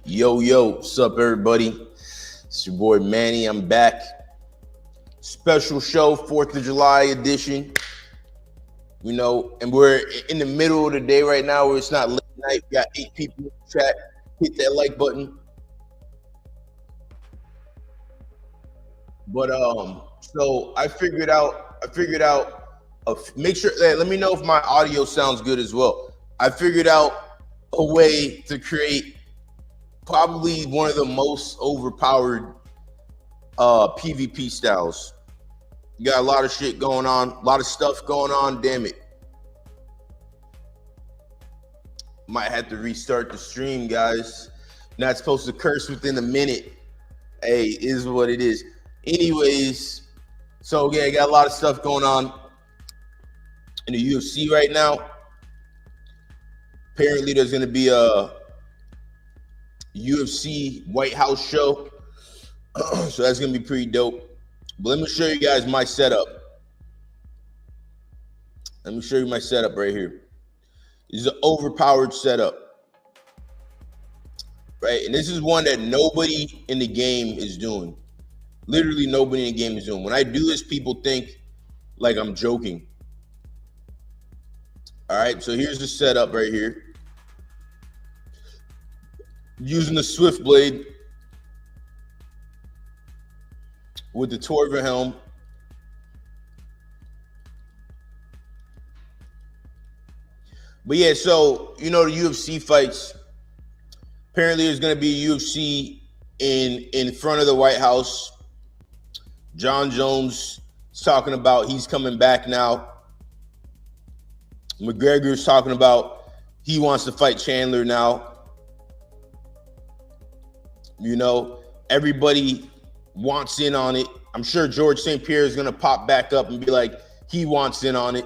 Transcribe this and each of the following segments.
Yo, what's up, everybody? It's your boy Manny. I'm back. Special show, 4th of July edition. You know, and we're in the middle of the day right now where it's not late night. We got 8 people in the chat. Hit that like button. But so I figured out. Make sure. Let me know if my audio sounds good as well. I figured out a way to create probably one of the most overpowered PvP styles. You got a lot of shit going on, a lot of stuff going on. Damn it. Might have to restart the stream, guys. Not supposed to curse within a minute. Hey, is what it is. Anyways, so yeah, I got a lot of stuff going on in the UFC right now. Apparently, there's going to be a UFC White House show. So that's going to be pretty dope. But let me show you guys my setup. Let me show you my setup right here. This is an overpowered setup. Right? And this is one that nobody in the game is doing. Literally nobody in the game is doing. When I do this, people think like I'm joking. All right, so here's the setup right here. Using the Swift Blade with the Torva helm. But yeah, so you know the UFC fights. Apparently there's gonna be a UFC in front of the White House. John Jones is talking about he's coming back now. McGregor's talking about he wants to fight Chandler now. You know, everybody wants in on it. I'm sure George St. Pierre is going to pop back up and be like, he wants in on it.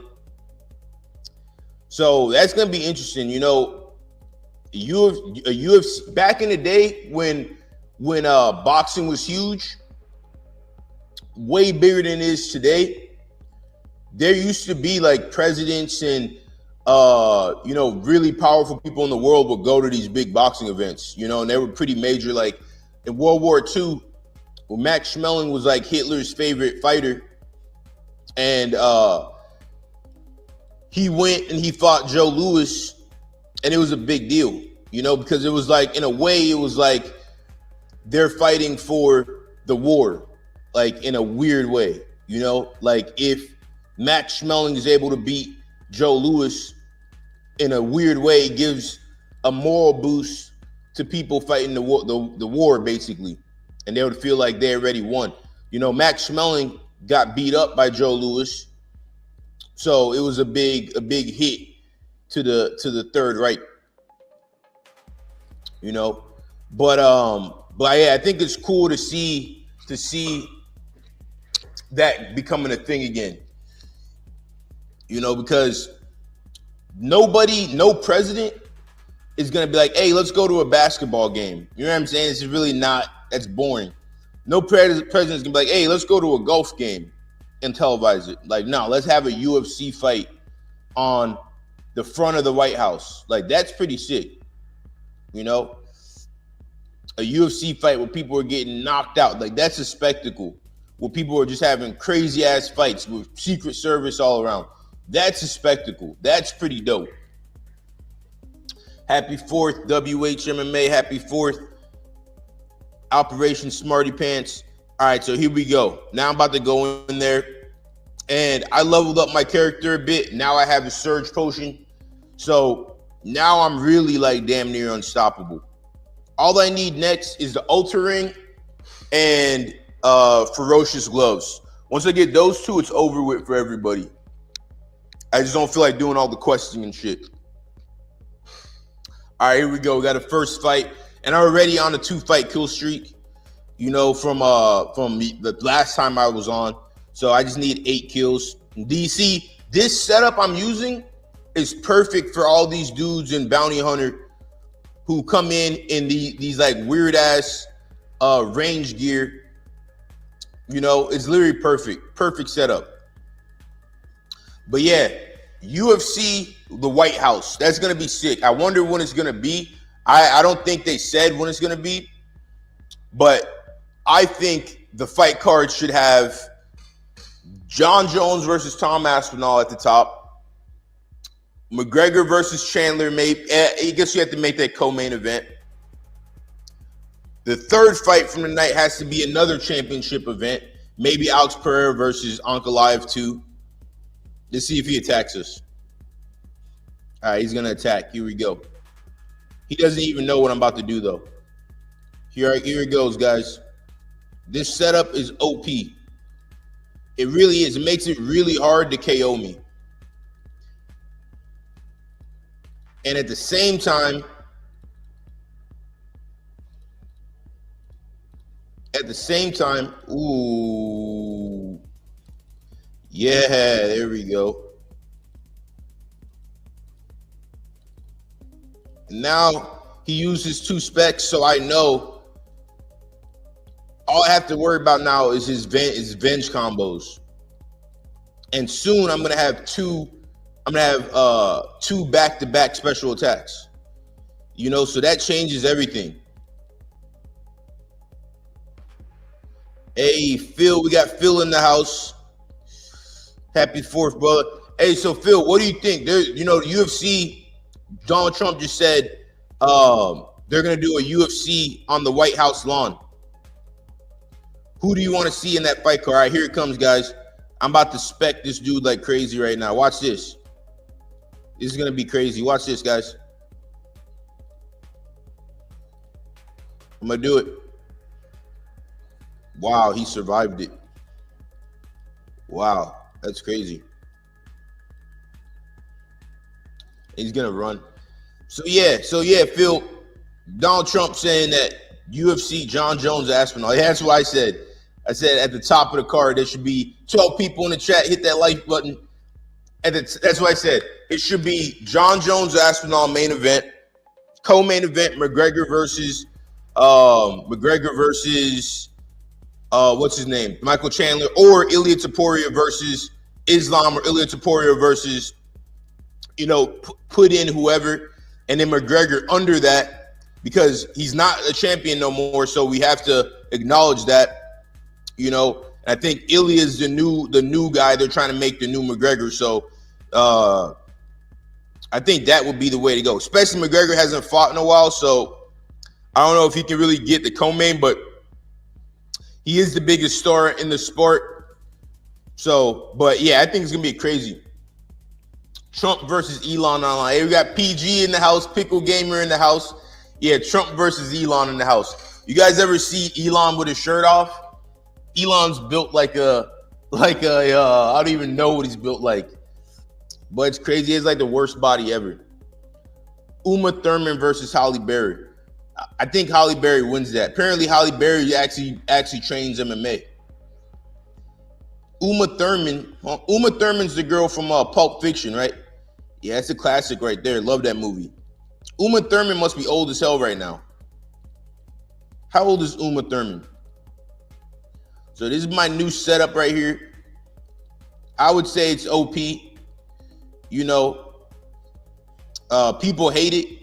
So that's going to be interesting. You know, UFC back in the day when boxing was huge, way bigger than it is today, there used to be like presidents and you know, really powerful people in the world would go to these big boxing events, you know, and they were pretty major. Like in World War II, when Max Schmeling was like Hitler's favorite fighter, and he went and he fought Joe Louis, and it was a big deal, you know, because it was like, in a way, it was like they're fighting for the war, like in a weird way, you know, like if Max Schmeling is able to beat Joe Louis in a weird way, it gives a moral boost to people fighting the war basically, and they would feel like they already won. You know, Max Schmeling got beat up by Joe Louis, so it was a big hit to the Third Reich. You know, but yeah, I think it's cool to see that becoming a thing again. You know, because no president is going to be like, hey, let's go to a basketball game. You know what I'm saying? It's really not, that's boring. No president is going to be like, hey, let's go to a golf game and televise it. Like, no, let's have a UFC fight on the front of the White House. Like, that's pretty sick. You know? A UFC fight where people are getting knocked out. Like, that's a spectacle. Where people are just having crazy ass fights with Secret Service all around. That's a spectacle. That's pretty dope. Happy 4th, WHMMA. Happy 4th, Operation Smarty Pants. All right, so here we go. Now I'm about to go in there. And I leveled up my character a bit. Now I have a Surge Potion. So now I'm really like damn near unstoppable. All I need next is the Ultra Ring and Ferocious Gloves. Once I get those two, it's over with for everybody. I just don't feel like doing all the questing and shit. All right, here we go. We got a first fight, and I'm already on a 2-fight kill streak. You know, from the last time I was on. So I just need 8 kills. DC, this setup I'm using is perfect for all these dudes in Bounty Hunter who come in these like weird ass range gear. You know, it's literally perfect setup. But yeah, UFC, the White House. That's gonna be sick. I wonder when it's gonna be. I don't think they said when it's gonna be, but I think the fight card should have John Jones versus Tom Aspinall at the top. McGregor versus Chandler. Maybe I guess you have to make that co-main event. The third fight from the night has to be another championship event. Maybe Alex Pereira versus Ankalaev 2. Let's see if he attacks us. All right, he's going to attack. Here we go. He doesn't even know what I'm about to do, though. Here it goes, guys. This setup is OP. It really is. It makes it really hard to KO me. And at the same time, ooh. Yeah, there we go. Now he uses 2 specs, so I know all I have to worry about now is his venge combos. And soon I'm gonna have two back-to-back special attacks. You know, so that changes everything. Hey, Phil, we got Phil in the house. Happy 4th, brother. Hey, so Phil, what do you think? UFC, Donald Trump just said they're going to do a UFC on the White House lawn. Who do you want to see in that fight card? All right, here it comes, guys. I'm about to spec this dude like crazy right now. Watch this. This is going to be crazy. Watch this, guys. I'm going to do it. Wow, he survived it. Wow, that's crazy. He's going to run. So yeah, Phil, Donald Trump saying that UFC, John Jones, Aspinall. That's what I said. I said at the top of the card, there should be 12 people in the chat. Hit that like button. And that's what I said. It should be John Jones, Aspinall main event, co-main event, McGregor versus what's his name? Michael Chandler, or Ilia Topuria versus Islam, or Ilia Topuria versus, put in whoever, and then McGregor under that, because he's not a champion no more. So we have to acknowledge that, I think Ilia is the new guy. They're trying to make the new McGregor. So I think that would be the way to go. Especially McGregor hasn't fought in a while, so I don't know if he can really get the co-main, but he is the biggest star in the sport. So, but yeah, I think it's gonna be crazy. Trump versus Elon online. Hey, we got PG in the house, Pickle Gamer in the house. Yeah, Trump versus Elon in the house. You guys ever see Elon with his shirt off? Elon's built like a I don't even know what he's built like, but it's crazy. He has like the worst body ever. Uma Thurman versus Holly Berry. I think Holly Berry wins that. Apparently, Holly Berry actually trains MMA. Uma Thurman's the girl from Pulp Fiction, right? Yeah, it's a classic right there. Love that movie. Uma Thurman must be old as hell right now. How old is Uma Thurman? So this is my new setup right here. I would say it's OP. People hate it.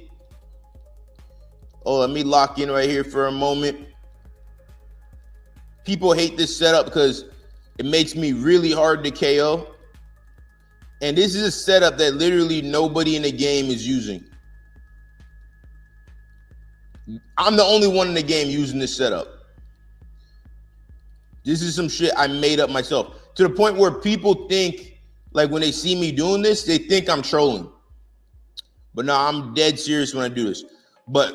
Oh, let me lock in right here for a moment. People hate this setup because it makes me really hard to KO. And this is a setup that literally nobody in the game is using. I'm the only one in the game using this setup. This is some shit I made up myself. To the point where people think, like when they see me doing this, they think I'm trolling. But no, I'm dead serious when I do this. But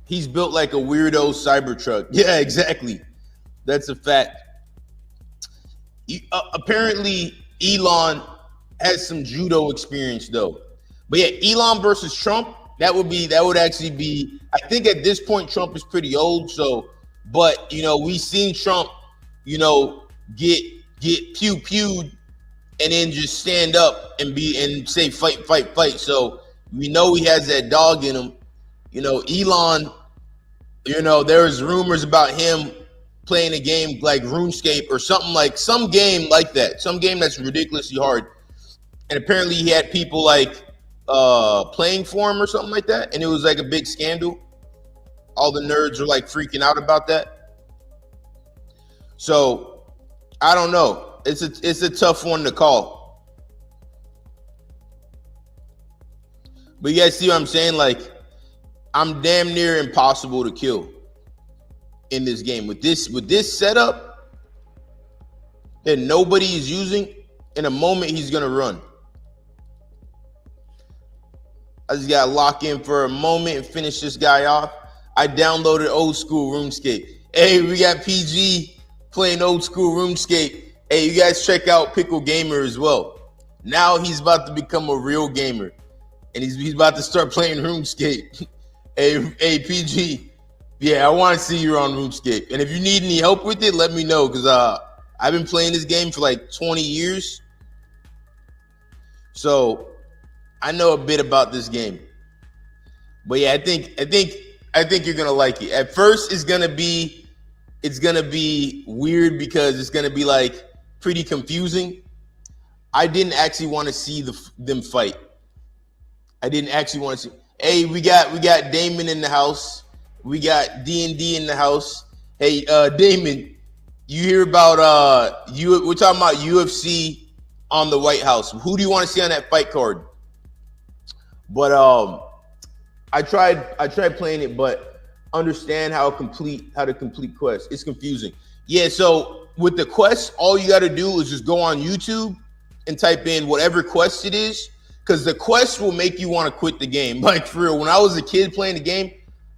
he's built like a weirdo Cybertruck. Yeah, exactly. That's a fact. Apparently, Elon has some judo experience though. But yeah, Elon versus Trump, that would actually be, I think at this point, Trump is pretty old. So, but we've seen Trump, get pew-pewed and then just stand up and say fight. So we know he has that dog in him. Elon, there was rumors about him playing a game like RuneScape or something, like some game like that, some game that's ridiculously hard. And apparently he had people like playing for him or something like that, and it was like a big scandal. All the nerds were like freaking out about that. So I don't know. It's a tough one to call. But you guys see what I'm saying? Like, I'm damn near impossible to kill in this game with this setup that nobody is using. In a moment, he's gonna run. I just gotta lock in for a moment and finish this guy off. I downloaded Old School RuneScape. Hey, we got PG playing Old School RuneScape. Hey, you guys check out Pickle Gamer as well. Now he's about to become a real gamer, and he's about to start playing RuneScape. Hey, PG. Yeah, I want to see you on RuneScape. And if you need any help with it, let me know, because I've been playing this game for like 20 years. So I know a bit about this game. But yeah, I think you're gonna like it. At first, it's gonna be weird because it's gonna be like pretty confusing. I didn't actually want to see them fight. I didn't actually want to see. Hey, we got Damon in the house. We got D&D in the house. Hey, Damon, you hear about we're talking about UFC on the White House. Who do you want to see on that fight card? But I tried playing it, but understand how to complete quests. It's confusing. Yeah, so with the quest, all you got to do is just go on YouTube and type in whatever quest it is, because the quest will make you want to quit the game. Like, for real, when I was a kid playing the game,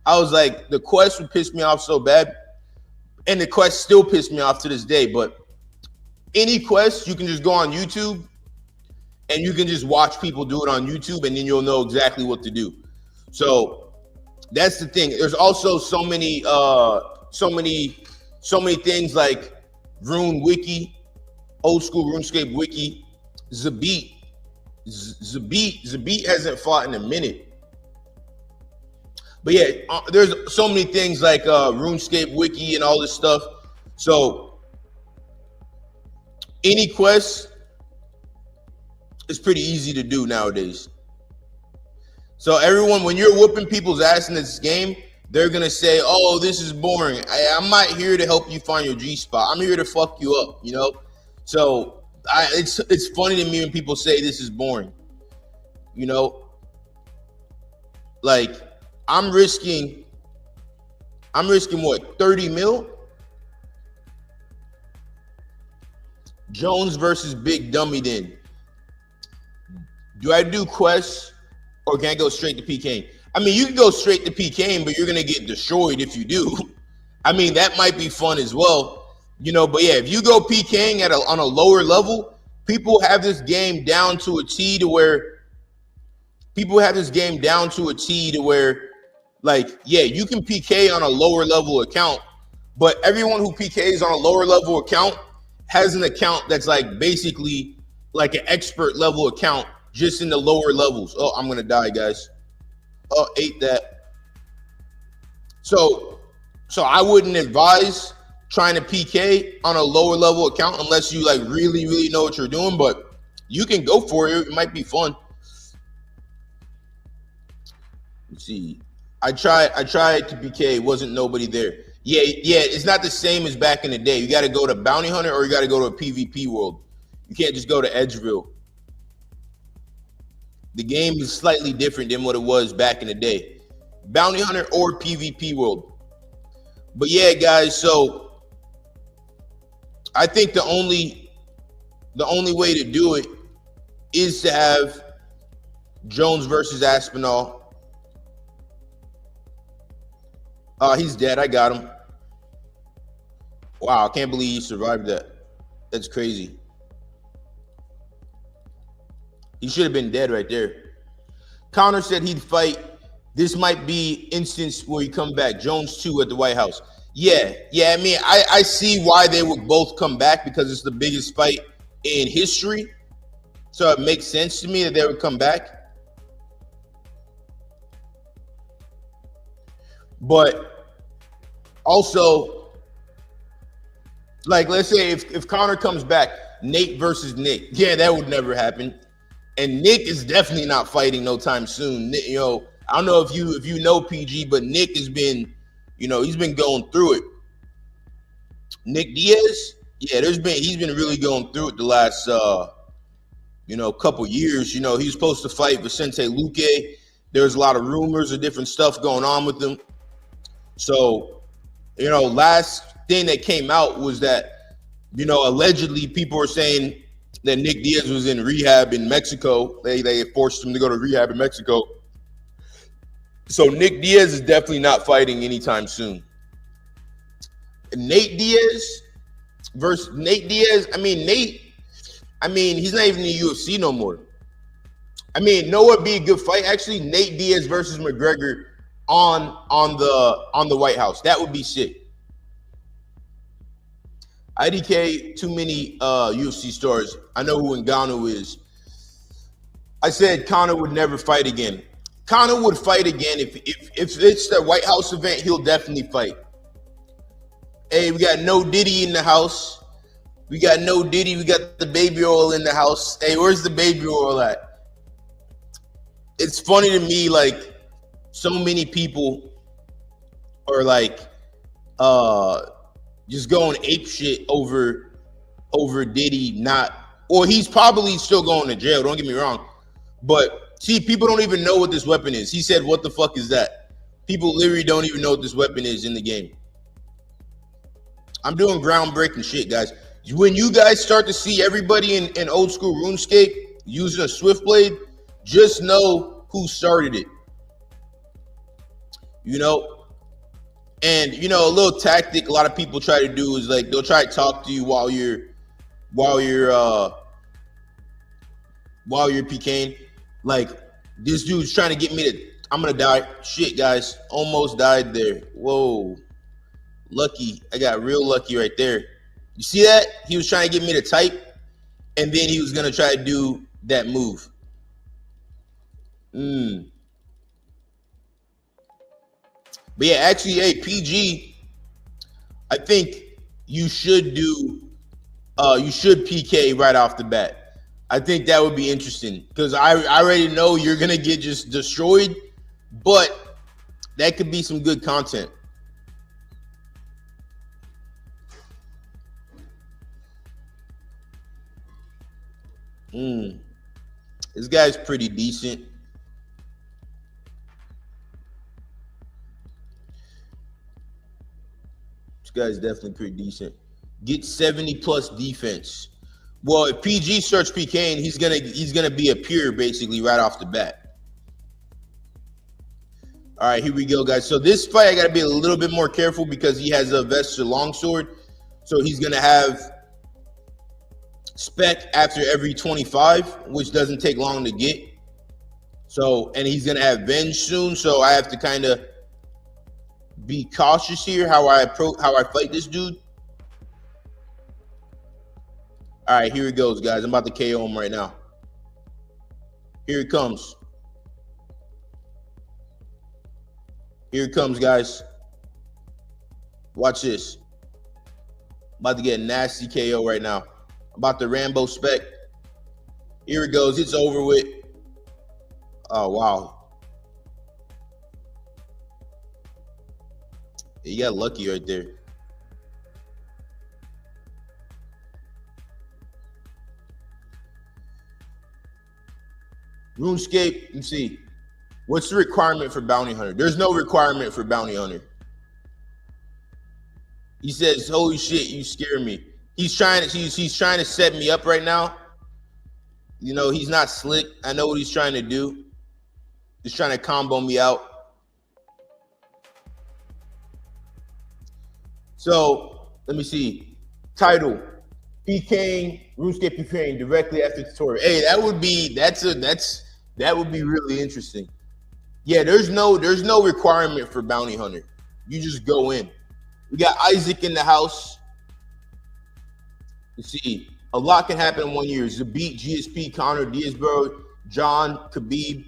I was like, the quest would piss me off so bad, and the quest still piss me off to this day. But any quest, you can just go on YouTube and you can just watch people do it on YouTube, and then you'll know exactly what to do. So that's the thing. There's also so many things like Rune Wiki, Old School RuneScape Wiki, Zabit hasn't fought in a minute. But yeah, there's so many things like RuneScape Wiki and all this stuff. So any quest is pretty easy to do nowadays. So everyone, when you're whooping people's ass in this game, they're going to say, oh, this is boring. I'm not here to help you find your G-spot. I'm here to fuck you up, you know? So it's funny to me when people say this is boring, you know? Like, I'm risking what, 30 mil? Jones versus Big Dummy then. Do I do quests or can I go straight to PKing? I mean, you can go straight to PKing, but you're going to get destroyed if you do. I mean, that might be fun as well, you know, but yeah, if you go PKing on a lower level, people have this game down to a T to where like, yeah, you can PK on a lower level account, but everyone who PKs on a lower level account has an account that's like basically like an expert level account just in the lower levels. Oh, I'm going to die, guys. Oh, ate that. So I wouldn't advise trying to PK on a lower level account unless you like really, really know what you're doing, but you can go for it. It might be fun. Let's see. I tried to PK, wasn't nobody there. Yeah, it's not the same as back in the day. You got to go to Bounty Hunter or you got to go to a PvP world. You can't just go to Edgeville. The game is slightly different than what it was back in the day. Bounty Hunter or PvP world. But yeah, guys, so I think the only way to do it is to have Jones versus Aspinall. He's dead. I got him. Wow, I can't believe he survived that. That's crazy. He should have been dead right there. Connor said he'd fight. This might be instance where he come back. Jones 2 at the White House. Yeah. I mean, I see why they would both come back because it's the biggest fight in history. So it makes sense to me that they would come back. But also, like, let's say if Connor comes back, Nate versus Nick. Yeah, that would never happen. And Nick is definitely not fighting no time soon. Nick, I don't know if you know PG, but Nick has been, he's been going through it. Nick Diaz, yeah, he's been really going through it the last couple years. He's supposed to fight Vicente Luque. There's a lot of rumors of different stuff going on with him. So, last thing that came out was that, allegedly people were saying that Nick Diaz was in rehab in Mexico. They forced him to go to rehab in Mexico. So Nick Diaz is definitely not fighting anytime soon. Nate Diaz versus Nate Diaz. He's not even in the UFC no more. No, it'd be a good fight. Actually, Nate Diaz versus McGregor on the White House. That would be sick. IDK, too many UFC stars. I know who Ngannou is. I said Conor would never fight again. Conor would fight again if it's the White House event. He'll definitely fight. Hey, we got No Diddy in the house. We got No Diddy. We got the baby oil in the house. Hey, where's the baby oil at? It's funny to me, like, so many people are like just going ape shit over Diddy or he's probably still going to jail, don't get me wrong. But see, people don't even know what this weapon is. He said, what the fuck is that? People literally don't even know what this weapon is in the game. I'm doing groundbreaking shit, guys. When you guys start to see everybody in Old School RuneScape using a Swift Blade, just know who started it. And a little tactic a lot of people try to do is like they'll try to talk to you while you're PKing. Like this dude's trying to get me to, I'm gonna die. Shit, guys, almost died there. Whoa, lucky. I got real lucky right there. You see that? He was trying to get me to type, and then he was gonna try to do that move. But yeah, actually, hey, PG, I think you should PK right off the bat. I think that would be interesting because I already know you're going to get just destroyed, but that could be some good content. This guy's pretty decent. This guy's definitely pretty decent. Get 70 plus defense. Well, if PG starts PKing, he's gonna be a peer basically right off the bat. All right, here we go, guys. So this fight, I gotta be a little bit more careful because he has a Vesture longsword. So he's gonna have spec after every 25, which doesn't take long to get. So, and he's gonna have Venge soon. So I have to kind of be cautious here how I fight this dude. All right, here it goes, guys. I'm about to KO him right now. Here it comes. Here it comes, guys. Watch this. I'm about to get a nasty KO right now. I'm about to Rambo spec. Here it goes. It's over with. Oh, wow. You got lucky right there. RuneScape, let me see. What's the requirement for Bounty Hunter? There's no requirement for Bounty Hunter. He says, holy shit, you scare me. He's trying to set me up right now. He's not slick. I know what he's trying to do. He's trying to combo me out. So let me see. Title: PKing, RuneScape PKing directly after the tutorial. Hey, that would be really interesting. Yeah, there's no requirement for Bounty Hunter. You just go in. We got Isaac in the house. You see, a lot can happen in 1 year. Zabit, GSP, Conor, Diazbro, John, Khabib.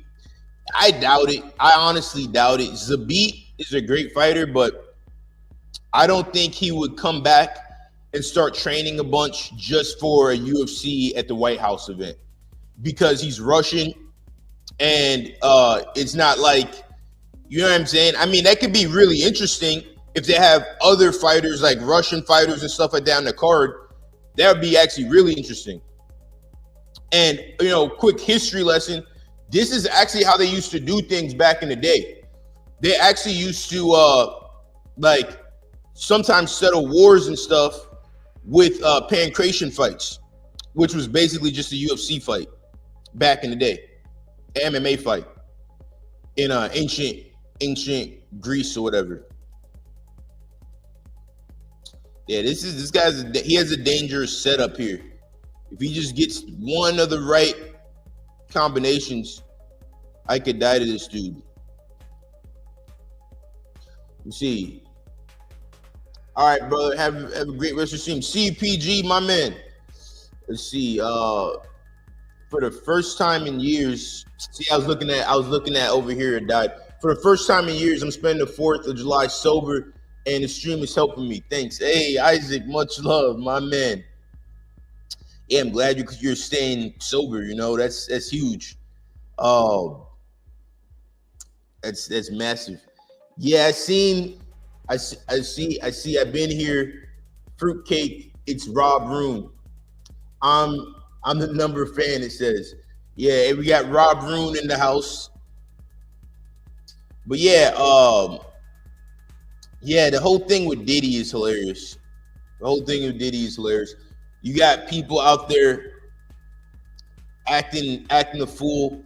I doubt it. I honestly doubt it. Zabit is a great fighter, but I don't think he would come back and start training a bunch just for a UFC at the White House event. because he's Russian, and it's not like, you know what I'm saying? I mean, that could be really interesting if they have other fighters like Russian fighters and stuff like that on the card. That would be actually really interesting. And, you know, quick history lesson. This is actually how they used to do things back in the day. They actually used to like sometimes settle wars and stuff with pancration fights, which was basically just a UFC fight back in the day, an MMA fight in ancient Greece or whatever. Yeah, this guy's he has a dangerous setup here. If he just gets one of the right combinations, I could die to this dude. Let's see. All right, brother. Have a great rest of your stream. CPG, my man. Let's see. For the first time in years, see, I was looking at over here. It died. For the first time in years, I'm spending the 4th of July sober, and the stream is helping me. Thanks. Hey, Isaac, much love, my man. Yeah, I'm glad you're staying sober. You know, that's huge. That's massive. Yeah, I see. I've been here. Fruitcake. It's Rob Rune. I'm the number fan. It says, yeah, we got Rob Rune in the house. But yeah, the whole thing with Diddy is hilarious. You got people out there acting a fool,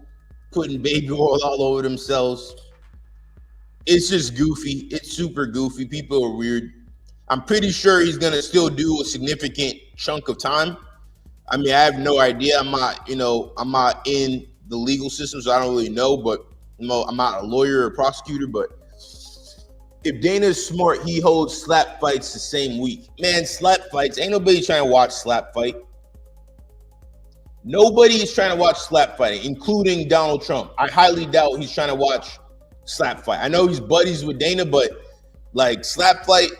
putting baby oil all over themselves. It's just goofy. It's super goofy. People are weird. I'm pretty sure he's gonna still do a significant chunk of time. I mean, I have no idea. I'm not in the legal system, so I don't really know. But I'm not a lawyer or prosecutor. But if Dana's smart, he holds slap fights the same week. Man, slap fights. Ain't nobody trying to watch slap fight. Nobody is trying to watch slap fighting, including Donald Trump. I highly doubt he's trying to watch slap fight. I know he's buddies with Dana, but like slap fight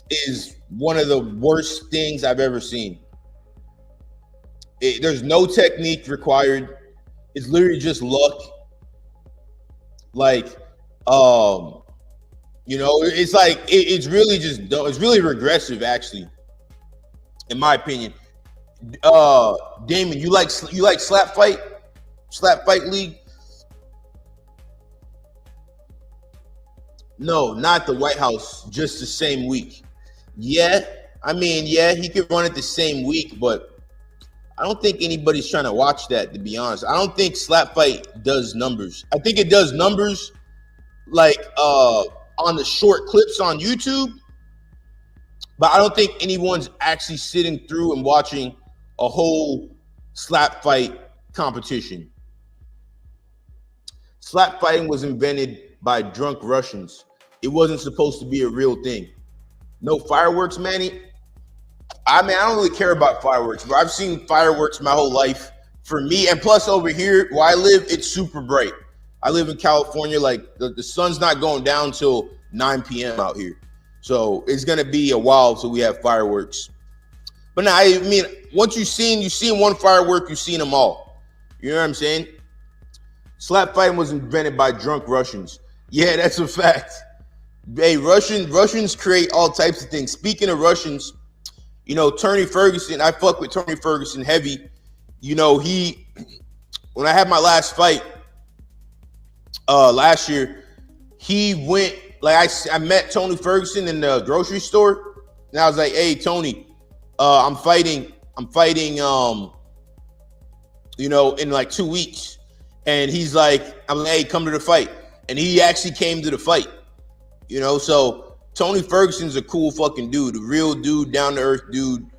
is one of the worst things I've ever seen. There's no technique required. It's literally just luck. Like, you know, it's like it's really just it's really regressive, actually, in my opinion. Damon, you like slap fight league? No, not the White House, just the same week. Yeah, I mean, yeah, he could run it the same week, but I don't think anybody's trying to watch that, to be honest. I don't think slap fight does numbers. I think it does numbers like on the short clips on YouTube, but I don't think anyone's actually sitting through and watching a whole slap fight competition. Slap fighting was invented by drunk Russians. It wasn't supposed to be a real thing. No fireworks, Manny. I mean, I don't really care about fireworks, but I've seen fireworks my whole life. For me, and plus over here where I live, it's super bright. I live in California. Like the sun's not going down till 9 p.m. out here. So it's going to be a while till we have fireworks. But now, I mean, once you've seen one firework, you've seen them all. You know what I'm saying? Slap fighting was invented by drunk Russians. Yeah, that's a fact. Hey, Russians create all types of things. Speaking of Russians, you know, Tony Ferguson, I fuck with Tony Ferguson heavy. You know, when I had my last fight last year, he went, like I met Tony Ferguson in the grocery store, and I was like, hey, Tony, I'm fighting, you know, in like 2 weeks. And he's like, I'm like, hey, come to the fight. And he actually came to the fight, you know? So Tony Ferguson's a cool fucking dude, a real dude, down to earth dude,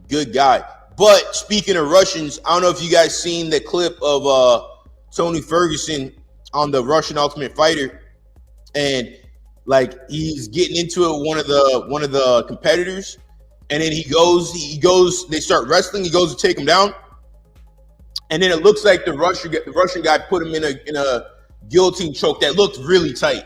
good guy. But speaking of Russians, I don't know if you guys seen the clip of Tony Ferguson on the Russian Ultimate Fighter, and like he's getting into it with one of the competitors, and then he goes, they start wrestling, he goes to take him down. And then it looks like the Russian guy put him in a guillotine choke that looked really tight.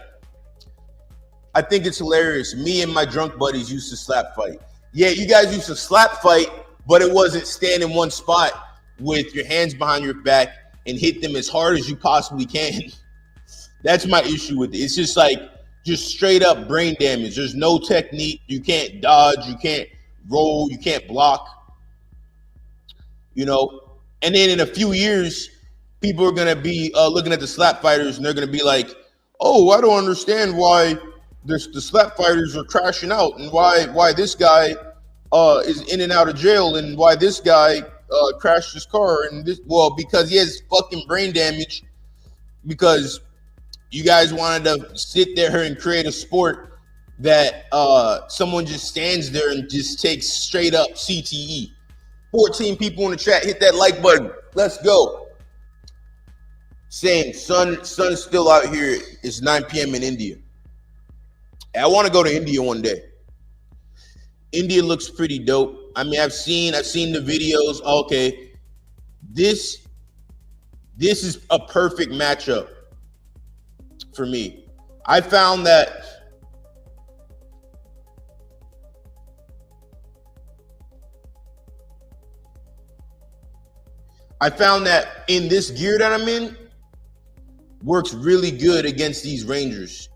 I think it's hilarious. Me and my drunk buddies used to slap fight. Yeah, you guys used to slap fight, but it wasn't stand in one spot. with your hands behind your back and hit them as hard as you possibly can. That's my issue with it. It's just like just straight up brain damage. There's no technique. You can't dodge. You can't roll. You can't block. You know, and then in a few years, people are gonna be looking at the slap fighters and they're gonna be like, "Oh, I don't understand why the slap fighters are crashing out and why this guy is in and out of jail and why this guy crashed his car and this." Well, because he has fucking brain damage. Because you guys wanted to sit there and create a sport that someone just stands there and just takes straight up CTE. 14 people in the chat, hit that like button. Let's go. Saying sun's still out here. It's 9 p.m. in India. I want to go to India one day. India looks pretty dope. I mean, I've seen the videos. Okay, this is a perfect matchup for me. I found that in this gear that I'm in, works really good against these Rangers.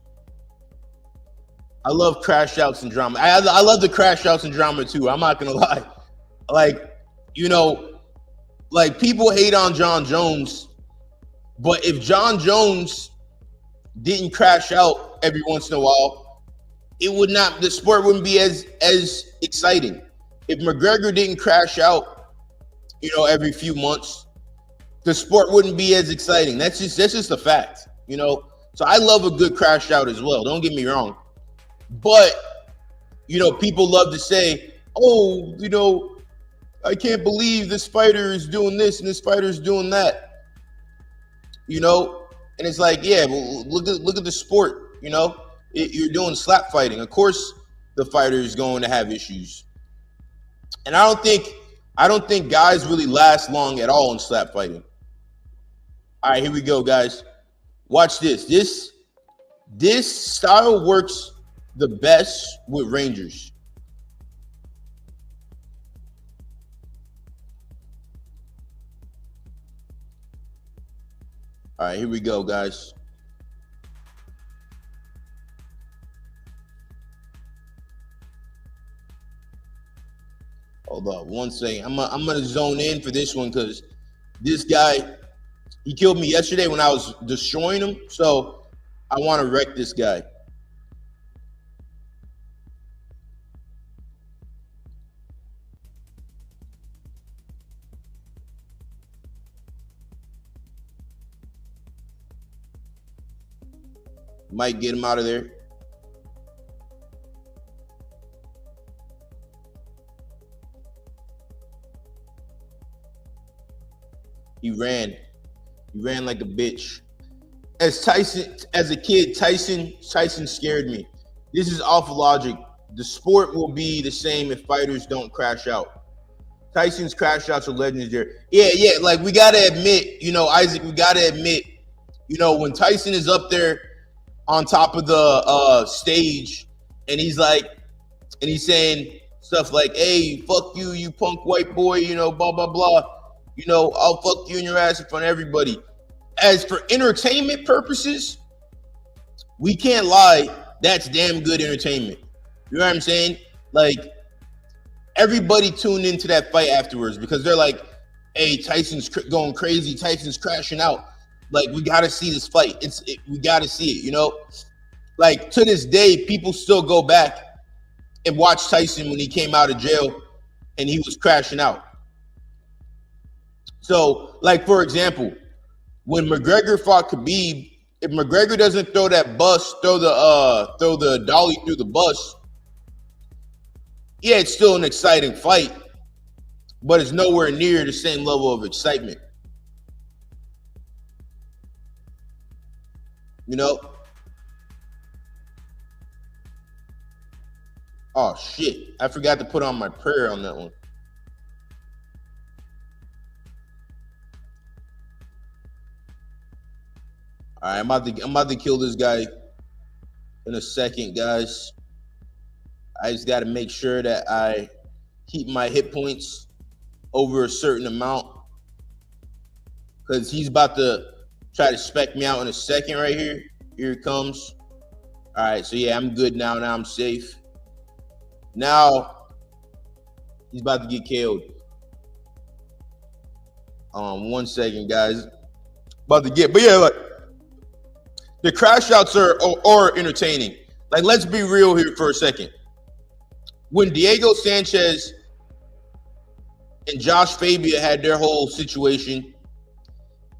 I love crash outs and drama. I love the crash outs and drama too. I'm not gonna lie. Like, you know, like people hate on John Jones, but if John Jones didn't crash out every once in a while, the sport wouldn't be as exciting. If McGregor didn't crash out, you know, every few months, the sport wouldn't be as exciting. That's just a fact, you know. So I love a good crash out as well. Don't get me wrong. But, you know, people love to say, "Oh, you know, I can't believe this fighter is doing this and this fighter is doing that." You know, and it's like, yeah, well, look at the sport. You know, you're doing slap fighting. Of course, the fighter is going to have issues, and I don't think guys really last long at all in slap fighting. All right, here we go, guys. Watch this. This style works the best with Rangers. All right, here we go, guys. Hold up one second. I'm gonna zone in for this one because this guy, he killed me yesterday when I was destroying him. So I want to wreck this guy. Might get him out of there. He ran like a bitch. As a kid, Tyson scared me. This is awful logic. The sport will be the same if fighters don't crash out. Tyson's crash outs are legendary. Yeah. Like, we gotta admit, you know, Isaac, we gotta admit, you know, when Tyson is up there on top of the stage and he's saying stuff like, "Hey, fuck you, you punk white boy," you know, blah blah blah. You know, "I'll fuck you in your ass in front of everybody." As for entertainment purposes, we can't lie, that's damn good entertainment. You know what I'm saying? Like, everybody tuned into that fight afterwards because they're like, "Hey, Tyson's going crazy. Tyson's crashing out. Like, we got to see this fight. We got to see it," you know? Like, to this day, people still go back and watch Tyson when he came out of jail and he was crashing out. So, like, for example, when McGregor fought Khabib, if McGregor doesn't throw that bus, throw the dolly through the bus, yeah, it's still an exciting fight, but it's nowhere near the same level of excitement. You know? Oh shit! I forgot to put on my prayer on that one. All right, I'm about to kill this guy in a second, guys. I just got to make sure that I keep my hit points over a certain amount. because he's about to try to spec me out in a second right here. Here it comes. All right, so yeah, I'm good now. Now I'm safe. Now he's about to get killed. 1 second, guys. About to get, but yeah, like the crash outs are entertaining. Like, let's be real here for a second. When Diego Sanchez and Josh Fabia had their whole situation,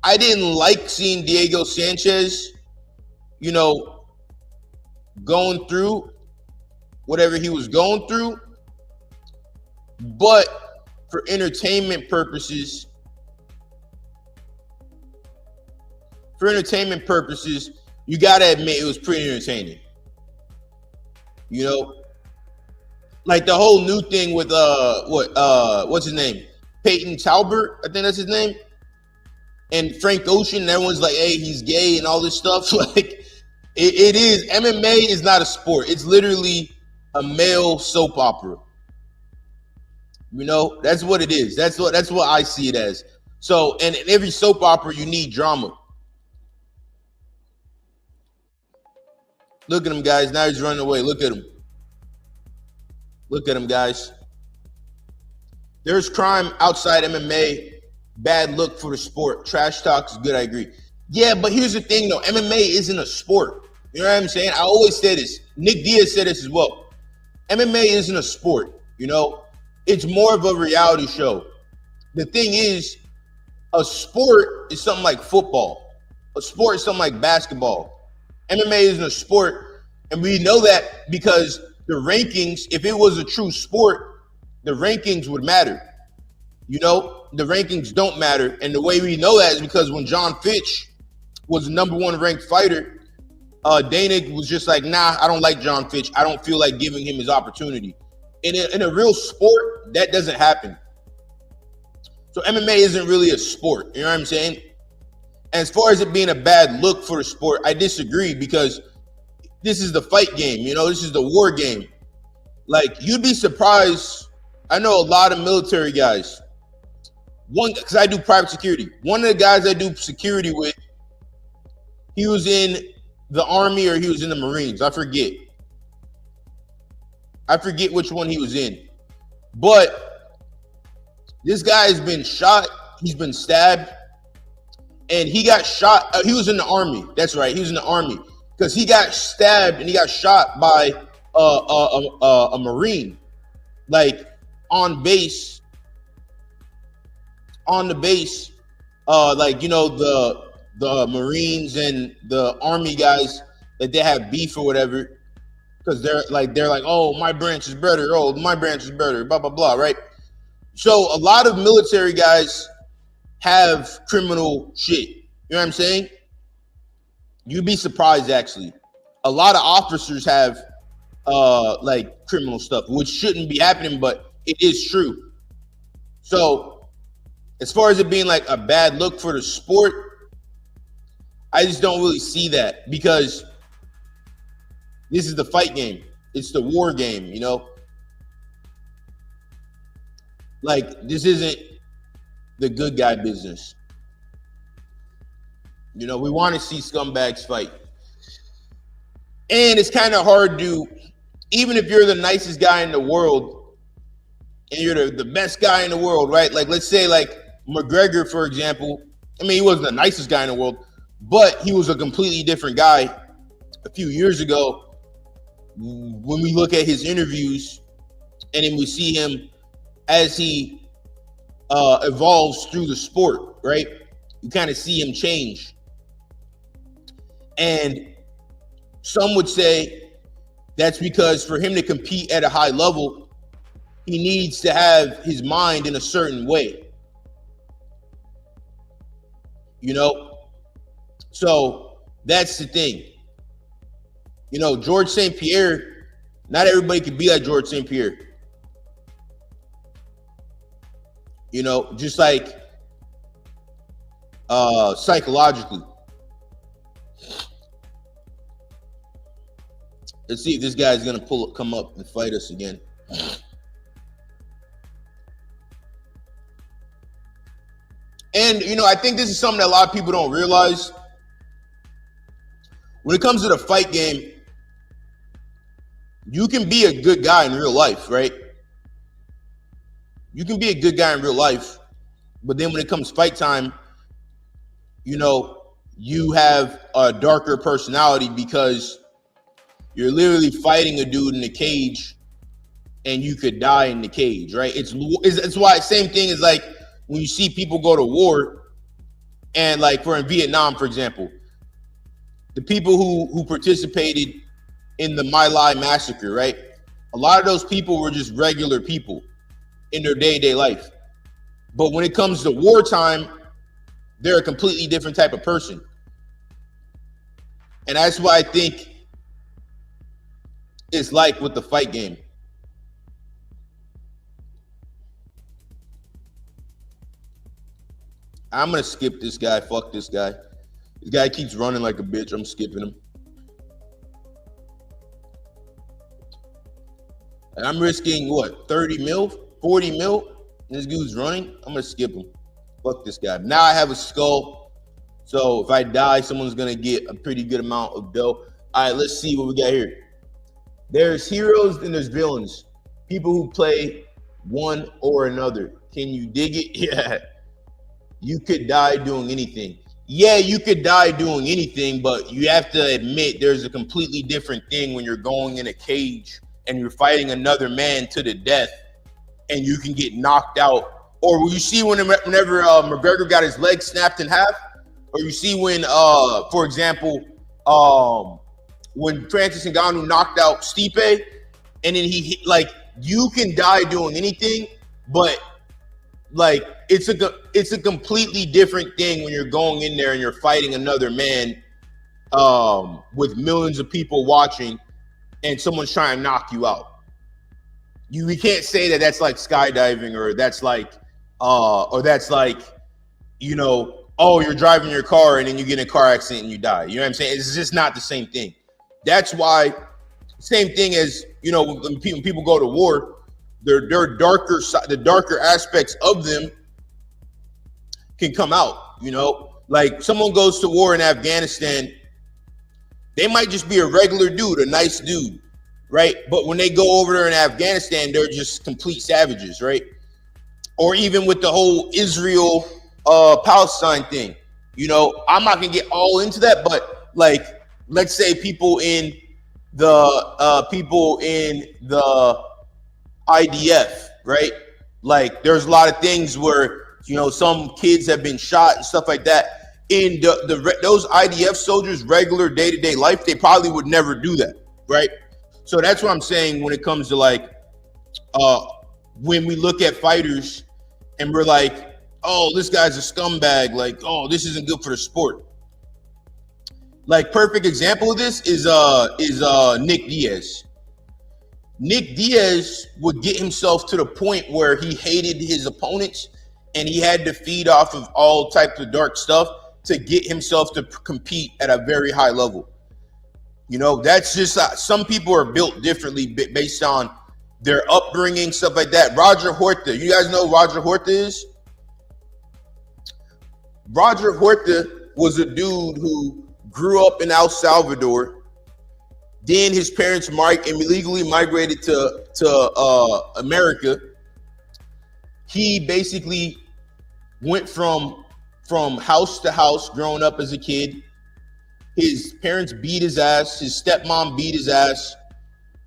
I didn't like seeing Diego Sanchez, you know, going through whatever he was going through. But for entertainment purposes, you got to admit it was pretty entertaining. You know, like the whole new thing with what's his name? Peyton Talbert, I think that's his name. And Frank Ocean, and everyone's like, hey, he's gay and all this stuff. Like, it is. MMA is not a sport. It's literally a male soap opera. You know, that's what it is. That's what I see it as. So, and in every soap opera, you need drama. Look at him, guys. Now he's running away. Look at him. Look at him, guys. There's crime outside MMA. Bad look for the sport. Trash talk is good, I agree. Yeah, but here's the thing, though. MMA isn't a sport. You know what I'm saying? I always say this. Nick Diaz said this as well. MMA isn't a sport, you know? It's more of a reality show. The thing is, a sport is something like football. A sport is something like basketball. MMA isn't a sport, and we know that because the rankings, if it was a true sport, the rankings would matter. You know, the rankings don't matter. And the way we know that is because when John Fitch was the #1 ranked fighter, Dana was just like, nah, I don't like John Fitch. I don't feel like giving him his opportunity. In a real sport, that doesn't happen. So MMA isn't really a sport. You know what I'm saying? And as far as it being a bad look for the sport, I disagree because this is the fight game. You know, this is the war game. Like, you'd be surprised. I know a lot of military guys. Because I do private security. One of the guys I do security with, he was in the Army or he was in the Marines. I forget which one he was in. But this guy has been shot. He's been stabbed. And he got shot. He was in the Army. That's right. He was in the Army. Because he got stabbed and he got shot by a Marine. Like, on base. On the base. Like, you know, the Marines and the Army guys, that they have beef or whatever. Because they're like, oh, my branch is better. Oh, my branch is better. Blah, blah, blah, right? So a lot of military guys have criminal shit. You know what I'm saying? You'd be surprised, actually. A lot of officers have like criminal stuff, which shouldn't be happening, but it is true. So as far as it being like a bad look for the sport, I just don't really see that because this is the fight game. It's the war game, you know? Like, this isn't the good guy business. You know, we want to see scumbags fight. And it's kind of hard to, even if you're the nicest guy in the world, and you're the best guy in the world, right? Like, let's say like McGregor, for example. I mean, he wasn't the nicest guy in the world, but he was a completely different guy a few years ago. When we look at his interviews and then we see him as he evolves through the sport, right? You kind of see him change. And some would say that's because for him to compete at a high level, he needs to have his mind in a certain way. You know? So that's the thing. You know, George St. Pierre, not everybody can be like George St. Pierre. You know, just like psychologically. Let's see if this guy's gonna come up and fight us again. And, you know, I think this is something that a lot of people don't realize. When it comes to the fight game, you can be a good guy in real life, right? You can be a good guy in real life, but then when it comes fight time, you know, you have a darker personality because you're literally fighting a dude in a cage and you could die in the cage, right? It's why same thing is like when you see people go to war and like for in Vietnam, for example, the people who participated in the My Lai massacre, right? A lot of those people were just regular people in their day-to-day life. But when it comes to wartime, they're a completely different type of person. And that's why I think it's like with the fight game. I'm going to skip this guy. Fuck this guy. This guy keeps running like a bitch. I'm skipping him. And I'm risking, what, 30 mil? 40 mil? And this dude's running? I'm going to skip him. Fuck this guy. Now I have a skull. So if I die, someone's going to get a pretty good amount of dough. All right, let's see what we got here. There's heroes and there's villains. People who play one or another. Can you dig it? Yeah. You could die doing anything. Yeah, you could die doing anything, but you have to admit there's a completely different thing when you're going in a cage and you're fighting another man to the death and you can get knocked out. Or you see whenever McGregor got his leg snapped in half, or you see when, for example, when Francis Ngannou knocked out Stipe, and then you can die doing anything, but like it's a completely different thing when you're going in there and you're fighting another man with millions of people watching and someone's trying to knock you out. We can't say that that's like skydiving or that's like you know, oh, you're driving your car and then you get in a car accident and you die. You know what I'm saying? It's just not the same thing. That's why, same thing as, you know, when people go to war, their the darker aspects of them can come out, you know? Like someone goes to war in Afghanistan, they might just be a regular dude, a nice dude, right? But when they go over there in Afghanistan, they're just complete savages, right? Or even with the whole Israel Palestine thing, you know, I'm not gonna get all into that, but like, let's say people in the IDF, right? Like, there's a lot of things where, you know, some kids have been shot and stuff like that. In those IDF soldiers' regular day-to-day life, they probably would never do that, right? So that's what I'm saying when it comes to like, when we look at fighters and we're like, oh, this guy's a scumbag, like, oh, this isn't good for the sport. Like, perfect example of this is Nick Diaz. Nick Diaz would get himself to the point where he hated his opponents and he had to feed off of all types of dark stuff to get himself to compete at a very high level. You know, that's just, some people are built differently based on their upbringing, stuff like that. Roger Horta, you guys know who Roger Horta is? Roger Horta was a dude who grew up in El Salvador. Then his parents illegally migrated to America. He basically went from house to house growing up as a kid. His parents beat his ass. His stepmom beat his ass.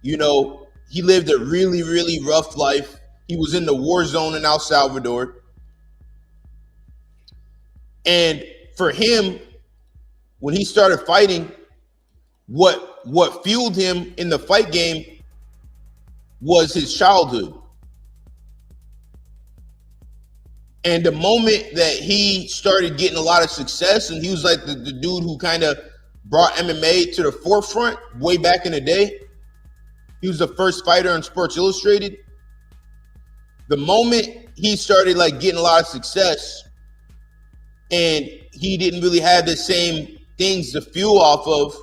You know, he lived a really, really rough life. He was in the war zone in El Salvador. And for him, when he started fighting, what fueled him in the fight game was his childhood. And the moment that he started getting a lot of success, and he was like the dude who kind of brought MMA to the forefront way back in the day. He was the first fighter in Sports Illustrated. The moment he started like getting a lot of success and he didn't really have the same things to fuel off of,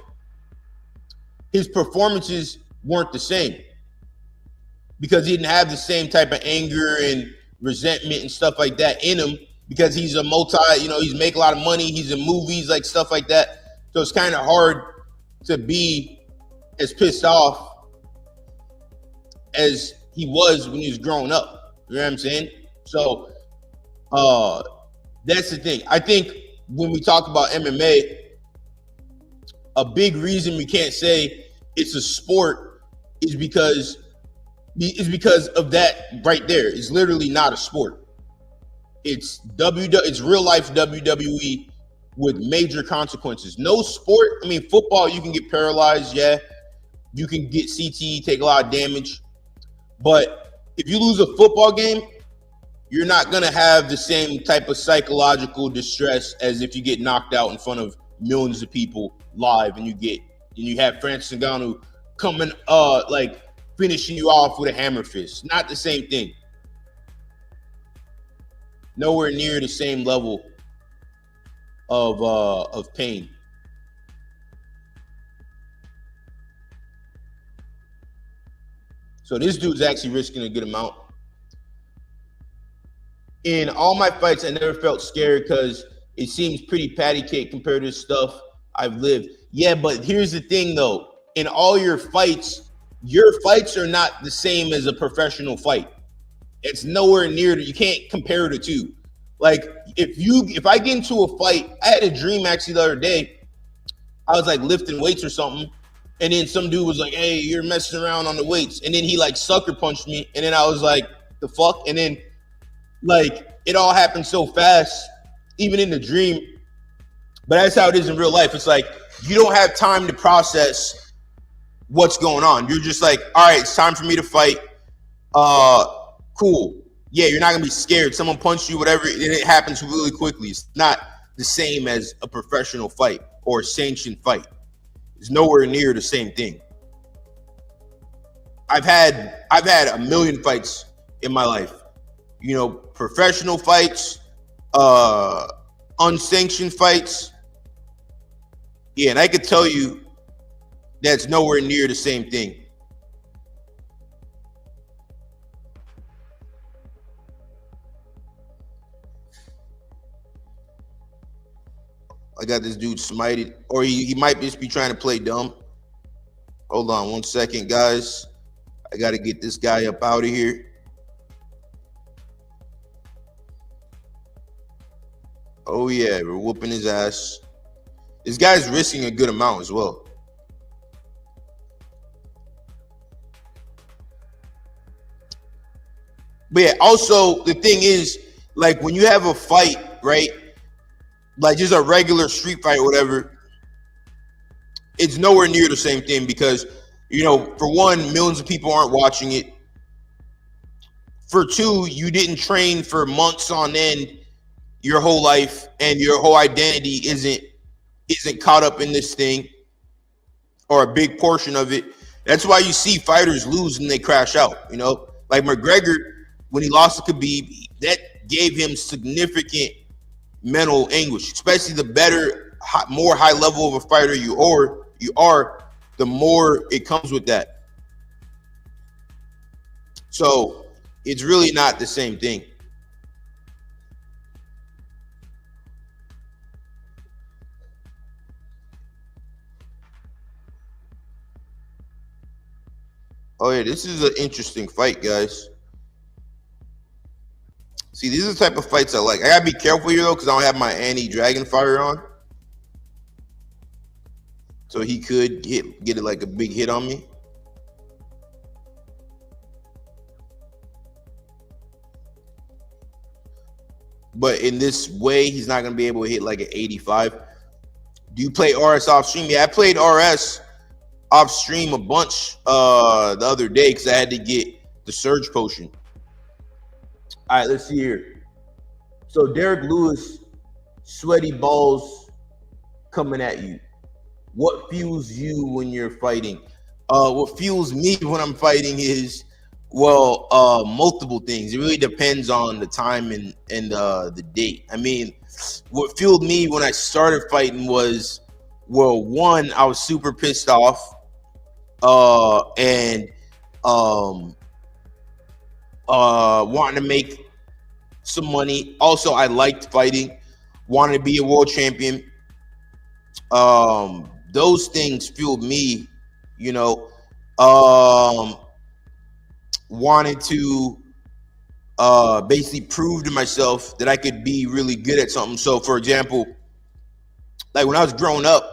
his performances weren't the same because he didn't have the same type of anger and resentment and stuff like that in him. because he's a he's making a lot of money. He's in movies, like stuff like that. So it's kind of hard to be as pissed off as he was when he was growing up. You know what I'm saying? So that's the thing. I think when we talk about MMA, a big reason we can't say it's a sport is because of that right there. It's literally not a sport. It's real life WWE with major consequences. No sport. I mean, football, you can get paralyzed. Yeah, you can get CTE, take a lot of damage. But if you lose a football game, you're not gonna have the same type of psychological distress as if you get knocked out in front of millions of people live, and you have Francis Ngannou coming like finishing you off with a hammer fist. Not the same thing. Nowhere near the same level of pain. So this dude's actually risking a good amount. In all my fights, I never felt scared because it seems pretty patty cake compared to the stuff I've lived. Yeah, but here's the thing though. In all your fights are not the same as a professional fight. It's nowhere near. You can't compare the two. Like if I get into a fight, I had a dream actually the other day. I was like lifting weights or something, and then some dude was like, "Hey, you're messing around on the weights," and then he like sucker punched me, and then I was like, "The fuck?" And then like it all happened so fast, even in the dream. But that's how it is in real life. It's like you don't have time to process what's going on. You're just like, all right, it's time for me to fight. Cool. Yeah, you're not gonna be scared. Someone punched you, whatever, and it happens really quickly. It's not the same as a professional fight or a sanctioned fight. It's nowhere near the same thing. I've had a million fights in my life. You know, professional fights, unsanctioned fights. Yeah, and I could tell you that's nowhere near the same thing. I got this dude smited, or he might just be trying to play dumb. Hold on 1 second, guys. I got to get this guy up out of here. Oh, yeah, we're whooping his ass. This guy's risking a good amount as well. But yeah, also, the thing is, like, when you have a fight, right, like just a regular street fight or whatever, it's nowhere near the same thing because, you know, for one, millions of people aren't watching it. For two, you didn't train for months on end your whole life, and your whole identity isn't caught up in this thing, or a big portion of it. That's why you see fighters lose and they crash out. You know, like McGregor, when he lost to Khabib, that gave him significant mental anguish, especially the better, more high level of a fighter you are, the more it comes with that. So it's really not the same thing. Oh yeah, this is an interesting fight, guys. See, these are the type of fights I like. I gotta be careful here though, because I don't have my anti-dragon fire on. So he could get it like a big hit on me. But in this way, he's not gonna be able to hit like an 85. Do you play RS off stream? Yeah, I played RS off stream a bunch the other day because I had to get the surge potion. All right, let's see here. So Derek Lewis, sweaty balls coming at you. What fuels you when you're fighting? What fuels me when I'm fighting is, well, multiple things. It really depends on the time and the date. I mean, what fueled me when I started fighting was, well, one, I was super pissed off, and wanting to make some money. Also, I liked fighting, wanted to be a world champion. Those things fueled me, you know. Wanted to basically prove to myself that I could be really good at something. So, for example, like when I was growing up,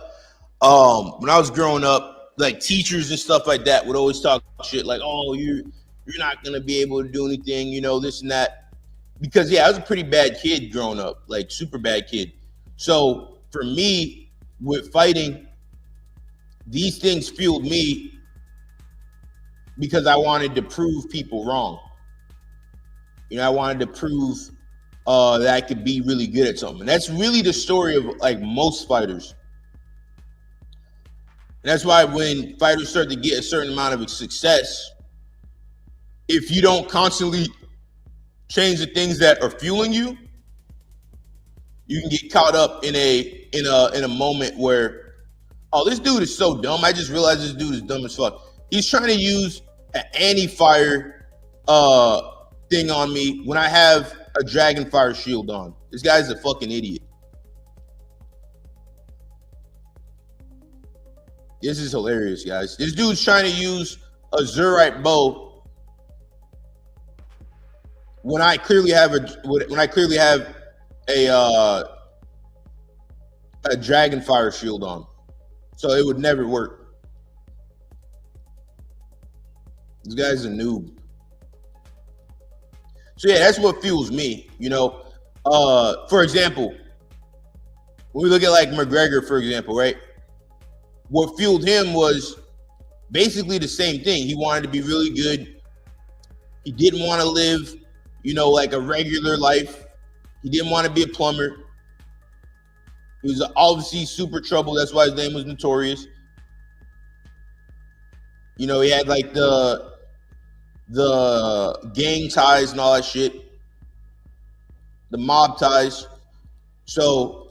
like teachers and stuff like that would always talk shit like, "Oh, you're not gonna be able to do anything," this and that. Because yeah, I was a pretty bad kid growing up, like super bad kid. So for me, with fighting, these things fueled me because I wanted to prove people wrong. I wanted to prove that I could be really good at something. And that's really the story of like most fighters. And that's why when fighters start to get a certain amount of success, if you don't constantly change the things that are fueling you, you can get caught up in a moment where, oh, this dude is so dumb. I just realized this dude is dumb as fuck. He's trying to use an anti-fire thing on me when I have a dragon fire shield on. This guy's a fucking idiot. This is hilarious, guys. This dude's trying to use a Zerite bow when I clearly have a dragon fire shield on. So it would never work. This guy's a noob. So yeah, that's what fuels me, For example, when we look at like McGregor, for example, right? What fueled him was basically the same thing. He wanted to be really good. He didn't want to live, like a regular life. He didn't want to be a plumber. He was obviously super trouble. That's why his name was Notorious. He had like the gang ties and all that shit, the mob ties. So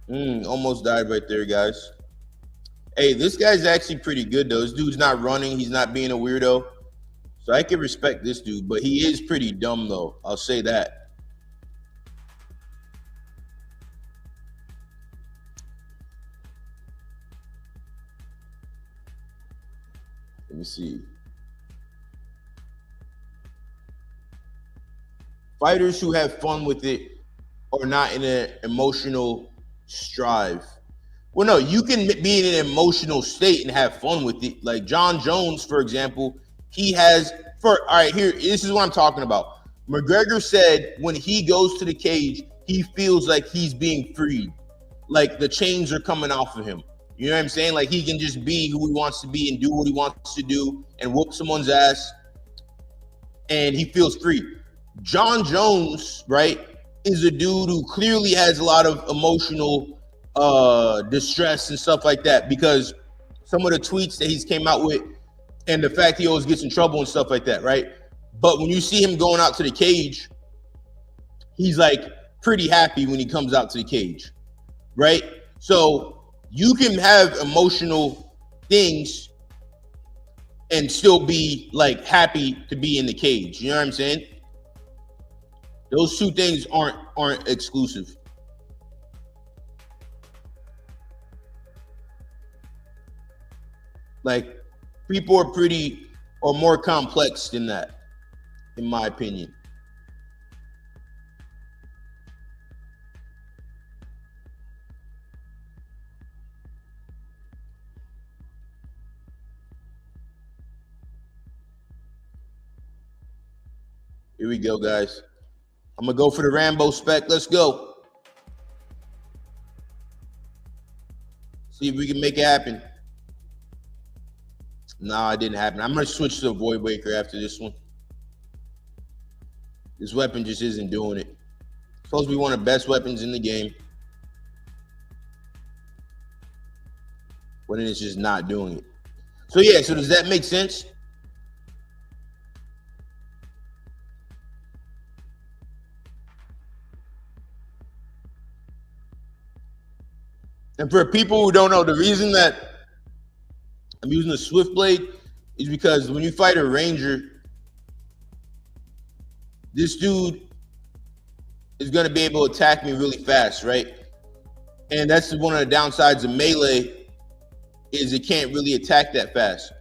almost died right there, guys. Hey, this guy's actually pretty good though. This dude's not running. He's not being a weirdo. So I can respect this dude, but he is pretty dumb though. I'll say that. Let me see. Fighters who have fun with it are not in an emotional strive. Well, no, you can be in an emotional state and have fun with it. Like John Jones, for example, all right, here, this is what I'm talking about. McGregor said when he goes to the cage, he feels like he's being freed. Like the chains are coming off of him. You know what I'm saying? Like he can just be who he wants to be and do what he wants to do and whoop someone's ass. And he feels free. John Jones, right, is a dude who clearly has a lot of emotional distress and stuff like that because some of the tweets that he's came out with and the fact he always gets in trouble and stuff like that, right? But when you see him going out to the cage, he's like pretty happy when he comes out to the cage, right? So you can have emotional things and still be like happy to be in the cage. You know what I'm saying? Those two things aren't exclusive. Like people are more complex than that, in my opinion. Here we go, guys. I'm gonna go for the Rambo spec. Let's go. See if we can make it happen. No, it didn't happen. I'm gonna switch to a Void Waker after this one. This weapon just isn't doing it. It's supposed to be one of the best weapons in the game, but then it's just not doing it. So yeah, so does that make sense? And for people who don't know, the reason that I'm using the Swift Blade is because when you fight a Ranger, this dude is going to be able to attack me really fast, right? And that's one of the downsides of melee is it can't really attack that fast.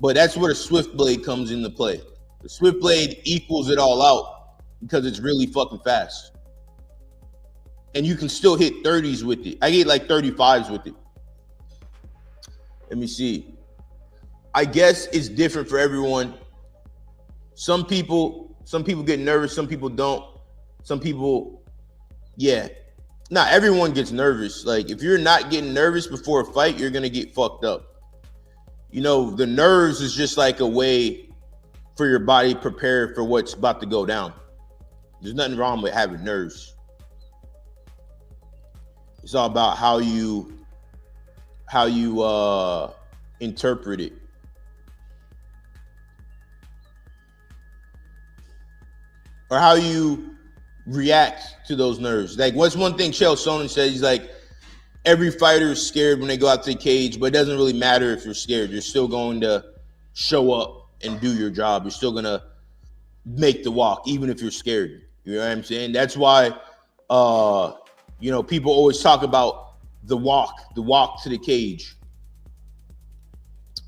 But that's where the Swift Blade comes into play. The Swift Blade equals it all out because it's really fucking fast. And you can still hit 30s with it. I get like 35s with it. Let me see. I guess it's different for everyone. Some people get nervous, some people don't. Some people, yeah. Not everyone gets nervous. Like if you're not getting nervous before a fight, you're gonna get fucked up. You know, the nerves is just like a way for your body prepare for what's about to go down. There's nothing wrong with having nerves. It's all about how you interpret it. Or how you react to those nerves. Like what's one thing Chael Sonnen said, he's like, every fighter is scared when they go out to the cage, but it doesn't really matter if you're scared. You're still going to show up and do your job. You're still going to make the walk, even if you're scared. You know what I'm saying? That's why, you know, people always talk about the walk to the cage.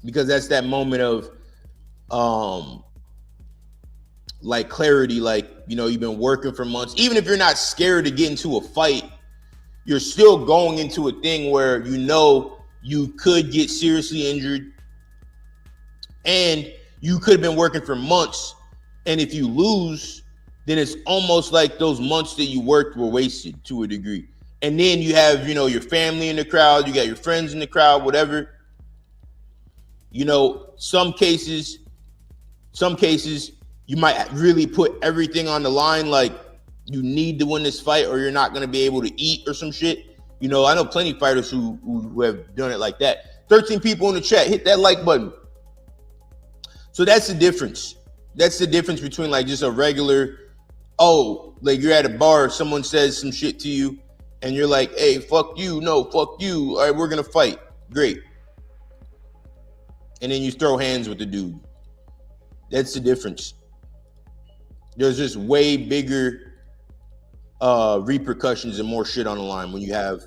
Because that's that moment of, like clarity, like, you know, you've been working for months. Even if you're not scared to get into a fight, you're still going into a thing where you know you could get seriously injured and you could have been working for months. And if you lose, then it's almost like those months that you worked were wasted to a degree. And then you have, you know, your family in the crowd, you got your friends in the crowd, whatever. You know, some cases, you might really put everything on the line, like you need to win this fight or you're not going to be able to eat or some shit. You know, I know plenty of fighters who have done it like that. 13 people in the chat, hit that like button. So that's the difference. That's the difference between like just a regular, oh, like you're at a bar, someone says some shit to you and you're like, hey, fuck you, no, fuck you. All right, we're going to fight. Great. And then you throw hands with the dude. That's the difference. There's just way bigger repercussions and more shit on the line when you have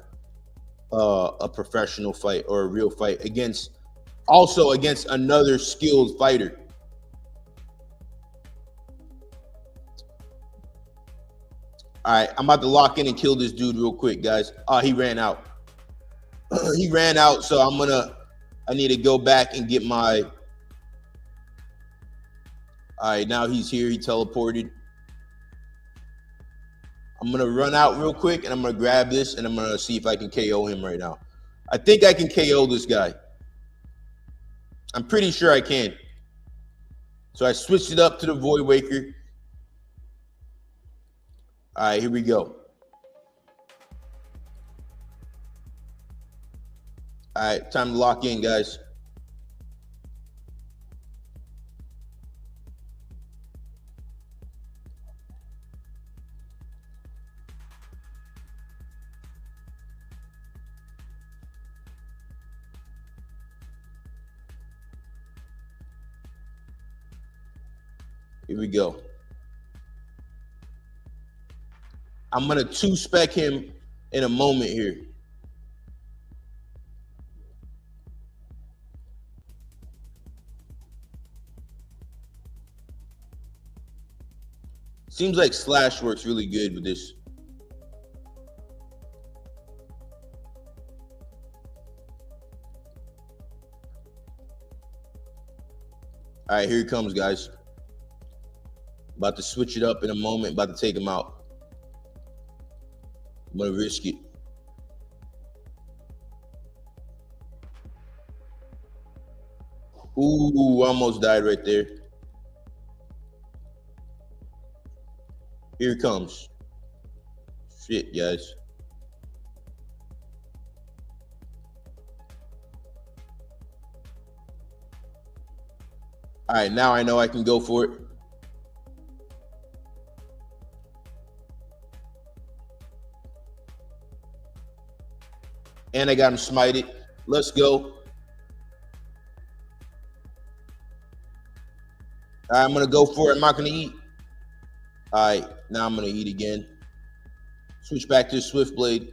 a professional fight or a real fight against another skilled fighter. All right, I'm about to lock in and kill this dude real quick, guys. He ran out. He ran out, so I need to go back and get my. All right, now he's here. He teleported. I'm going to run out real quick, and I'm going to grab this, and I'm going to see if I can KO him right now. I think I can KO this guy. I'm pretty sure I can. So I switched it up to the Void Waker. All right, here we go. All right, time to lock in, guys. Here we go. I'm going to two-spec him in a moment here. Seems like Slash works really good with this. All right, here he comes, guys. About to switch it up in a moment. About to take him out. I'm going to risk it. Ooh, almost died right there. Here it comes. Shit, guys. All right, now I know I can go for it. And I got him smited. Let's go. All right, I'm gonna go for it. I'm not gonna eat. All right, now I'm gonna eat again. Switch back to the Swift Blade.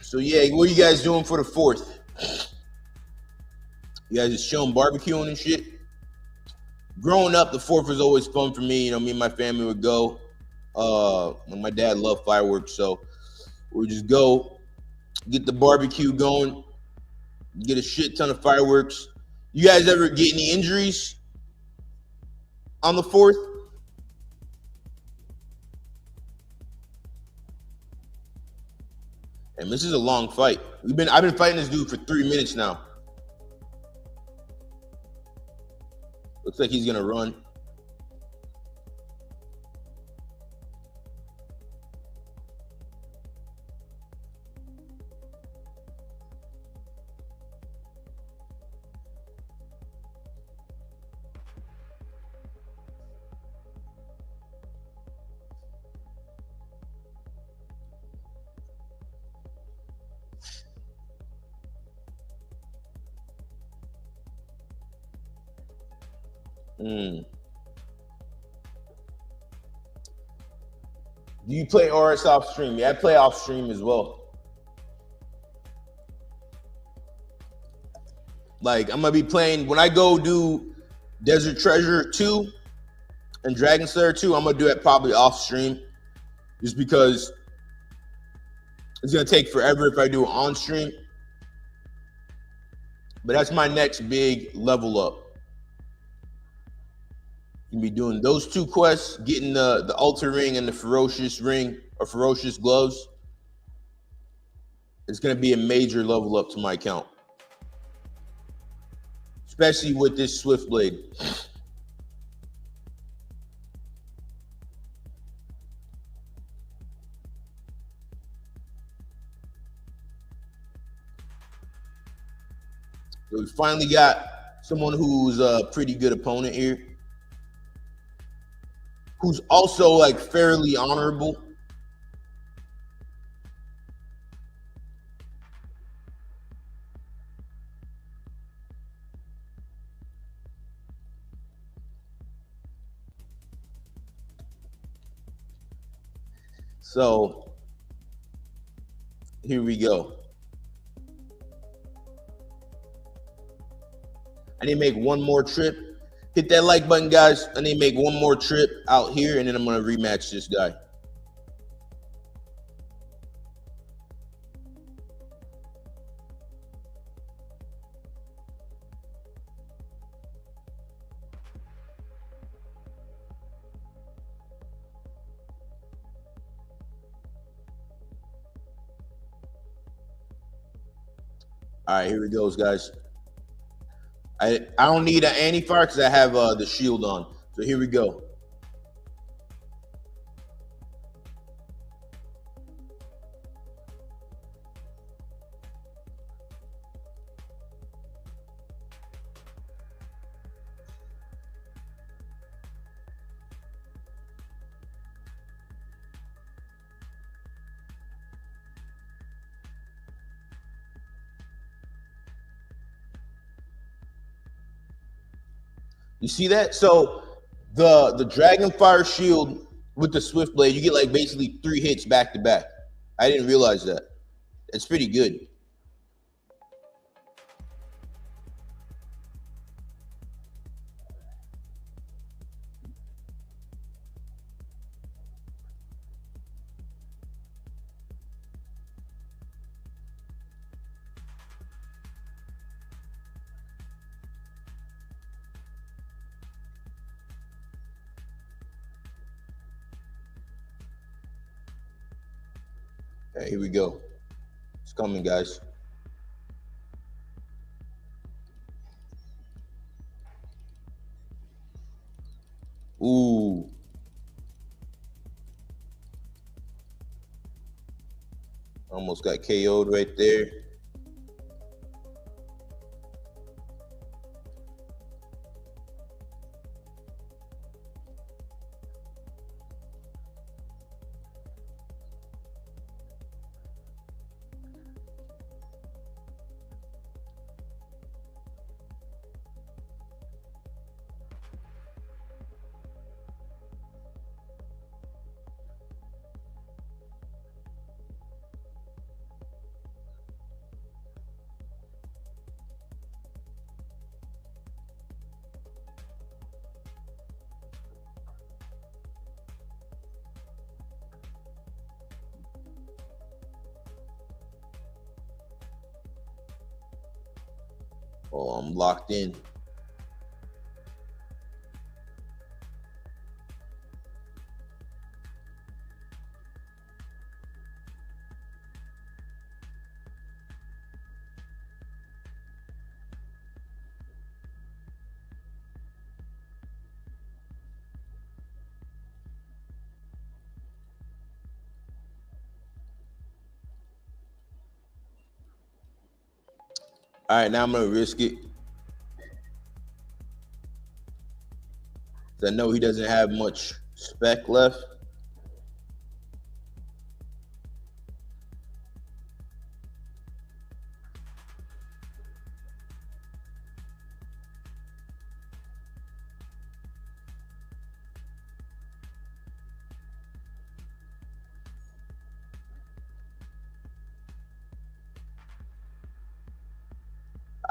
So yeah, what are you guys doing for the 4th? You guys just chilling, barbecuing and shit? Growing up, the 4th was always fun for me. You know, me and my family would go. My dad loved fireworks, so we would just go, get the barbecue going, get a shit ton of fireworks. You guys ever get any injuries on the 4th? And this is a long fight. I've been fighting this dude for 3 minutes now. Looks like he's gonna run. Mm. Do you play RS off stream? Yeah, I play off stream as well. Like, I'm gonna be playing when I go do Desert Treasure 2 and Dragon Slayer 2. I'm gonna do it probably off stream, just because it's gonna take forever if I do it on stream. But that's my next big level up. You be doing those 2 quests, getting the Altar Ring and the Ferocious Ring or Ferocious Gloves. It's gonna be a major level up to my account, especially with this Swift Blade. So we finally got someone who's a pretty good opponent here, who's also like fairly honorable. So here we go. I need to make one more trip. Hit that like button, guys. I need to make one more trip out here, and then I'm gonna rematch this guy. All right, here we goes, guys. I don't need an anti-fire because I have the shield on. So here we go. You see that? So the Dragonfire shield with the Swift Blade, you get like basically 3 hits back to back. I didn't realize that. It's pretty good. Here we go. It's coming, guys. Ooh. Almost got KO'd right there. Oh, I'm locked in. All right, now I'm gonna risk it. I know he doesn't have much spec left.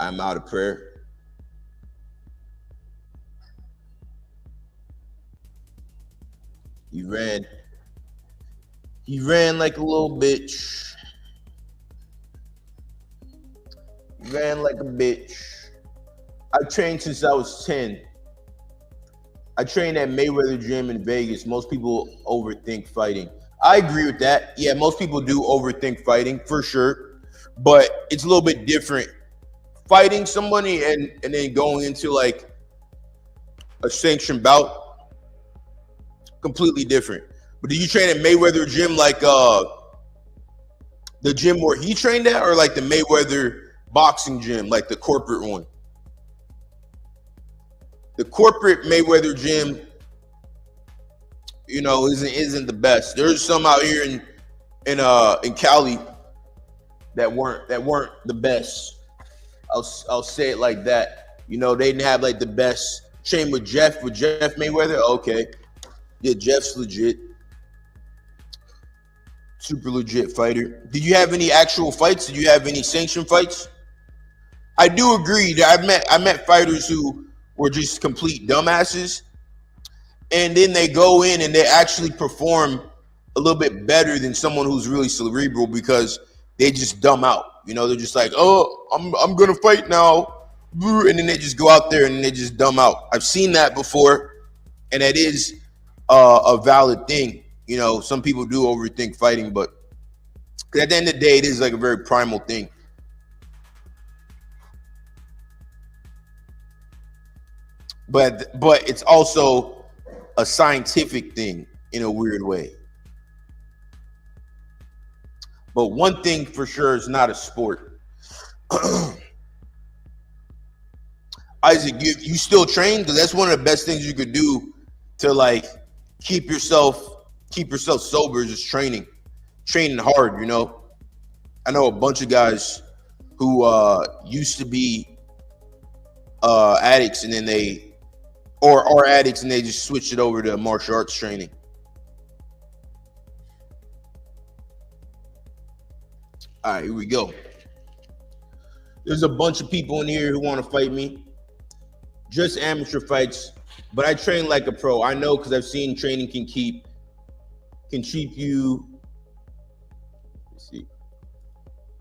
I'm out of prayer. He ran like a little bitch. He ran like a bitch. I've trained since I was 10. I trained at Mayweather Gym in Vegas. Most people overthink fighting. I agree with that. Yeah, most people do overthink fighting for sure, but it's a little bit different. Fighting somebody and then going into like a sanctioned bout, completely different. But did you train at Mayweather Gym like the gym where he trained at, or like the Mayweather boxing gym, like the corporate one? The corporate Mayweather gym, you know, isn't the best. There's some out here in Cali that weren't the best. I'll say it like that. You know, they didn't have like the best. Train with Jeff Mayweather. Okay, yeah, Jeff's legit, super legit fighter. Did you have any actual fights? Did you have any sanctioned fights? I do agree that I met fighters who were just complete dumbasses, and then they go in and they actually perform a little bit better than someone who's really cerebral because they just dumb out. You know, they're just like, oh, I'm gonna fight now, and then they just go out there and they just dumb out. I've seen that before, and that is a valid thing. You know, some people do overthink fighting, but at the end of the day, it is like a very primal thing. But it's also a scientific thing in a weird way. But one thing for sure is not a sport. Isaac, you still train? Because that's one of the best things you could do to like keep yourself sober, just training hard. You know, I know a bunch of guys who used to be addicts, and then they are addicts, and they just switched it over to martial arts training. All right, here we go. There's a bunch of people in here who want to fight me. Just amateur fights, but I train like a pro. I know because I've seen training can keep you. Let's see.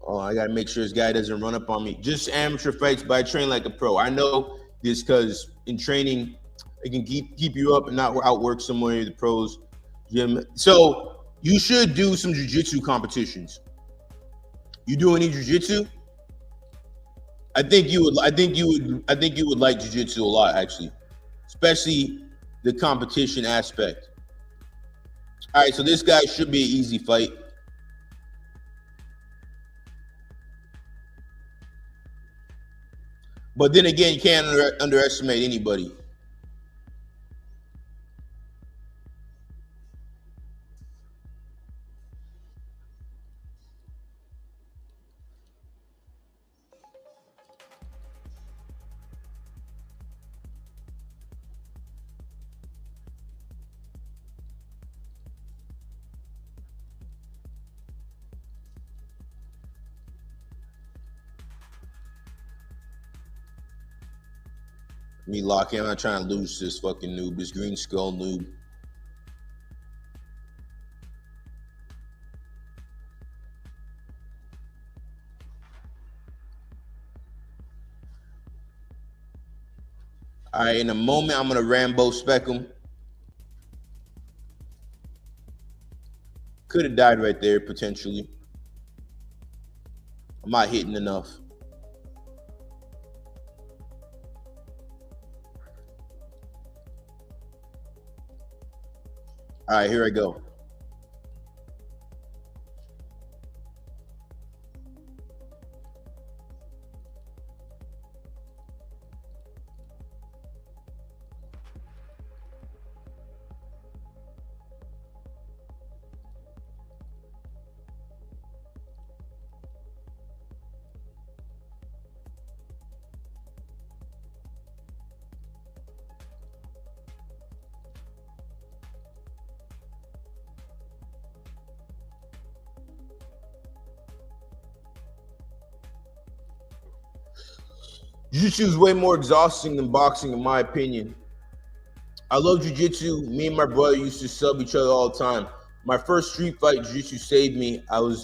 Oh, I gotta make sure this guy doesn't run up on me. Just amateur fights, but I train like a pro. I know this because in training, it can keep you up and not outwork someone in the pros gym. So you should do some jiu-jitsu competitions. You do any jiu-jitsu? I think you would like jiu-jitsu a lot, actually, especially the competition aspect. All right, so this guy should be an easy fight. But then again, you can't underestimate anybody. Me lock in. I'm not trying to lose this fucking noob, this green skull noob. All right, in a moment, I'm gonna Rambo spec him. Could have died right there potentially. I'm not hitting enough. All right, here I go. Jiu-jitsu is way more exhausting than boxing, in my opinion. I love jiu-jitsu. Me and my brother used to sub each other all the time. My first street fight, jiu-jitsu saved me. I was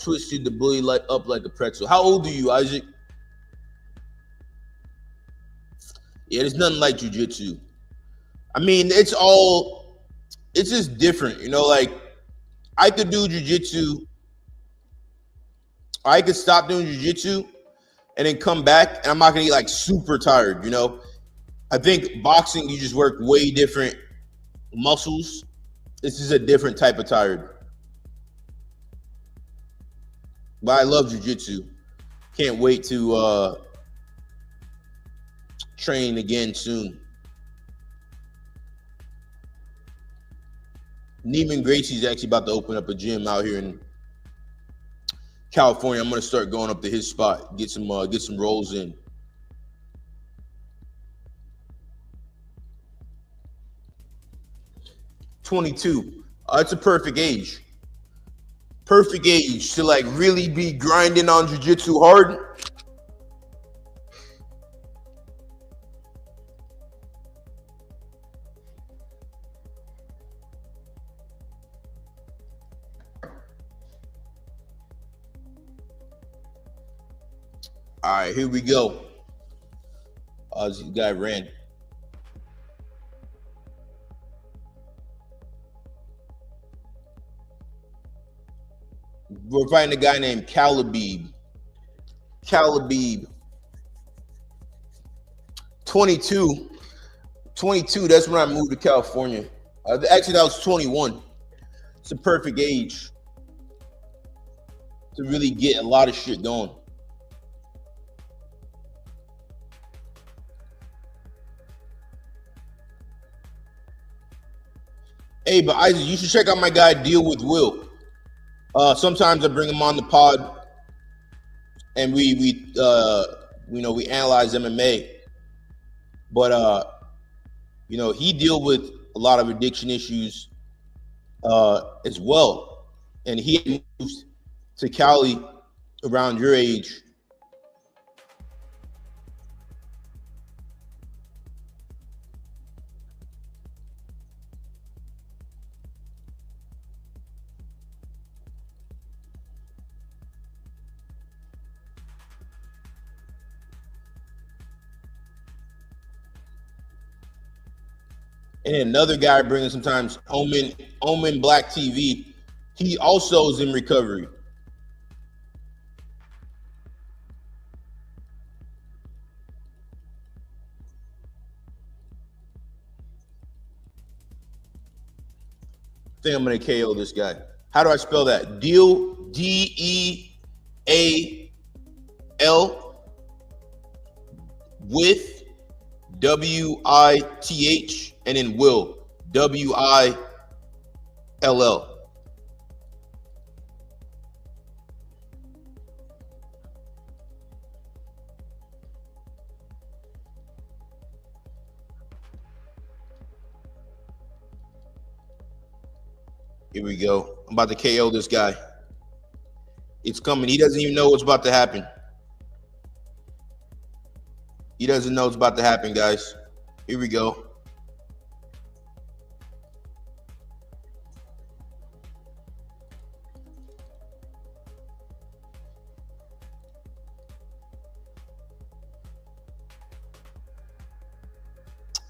twisted the bully up like a pretzel. How old are you, Isaac? Yeah, there's nothing like jiu-jitsu. I mean, it's just different, you know. Like, I could do jiu-jitsu. I could stop doing jiu-jitsu and then come back, and I'm not gonna get like super tired, you know. I think boxing, you just work way different muscles. This is a different type of tired. But I love jiu-jitsu. Can't wait to train again soon. Neiman Gracie's actually about to open up a gym out here in California. I'm gonna start going up to his spot, get some rolls in. $22. It's a perfect age. Perfect age to like really be grinding on jiu-jitsu hard. All right, here we go. This guy ran. We're fighting a guy named Calabib. 22. 22, that's when I moved to California. Actually, that was 21. It's a perfect age to really get a lot of shit going. Hey, but Isaac, you should check out my guy Deal with Will. Sometimes I bring him on the pod, and we analyze MMA. But he deal with a lot of addiction issues as well, and he moved to Cali around your age. And another guy bringing sometimes Omen Black TV. He also is in recovery. I think I'm gonna KO this guy. How do I spell that? Deal, Deal. with WITH and then Will WILL. Here we go. I'm about to KO this guy. It's coming. He doesn't even know what's about to happen. He doesn't know what's about to happen, guys. Here we go.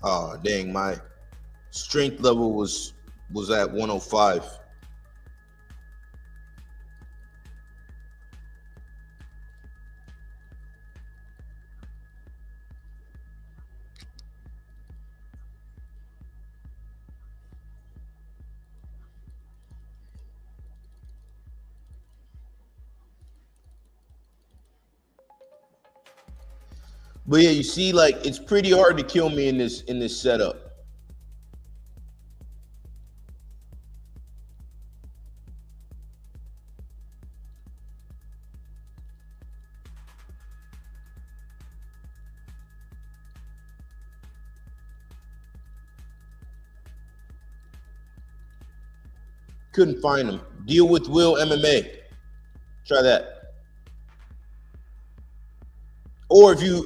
Oh, dang, my strength level was at 105. But yeah, you see, like, it's pretty hard to kill me in this setup. Couldn't find him. Deal with Will MMA. Try that. Or if you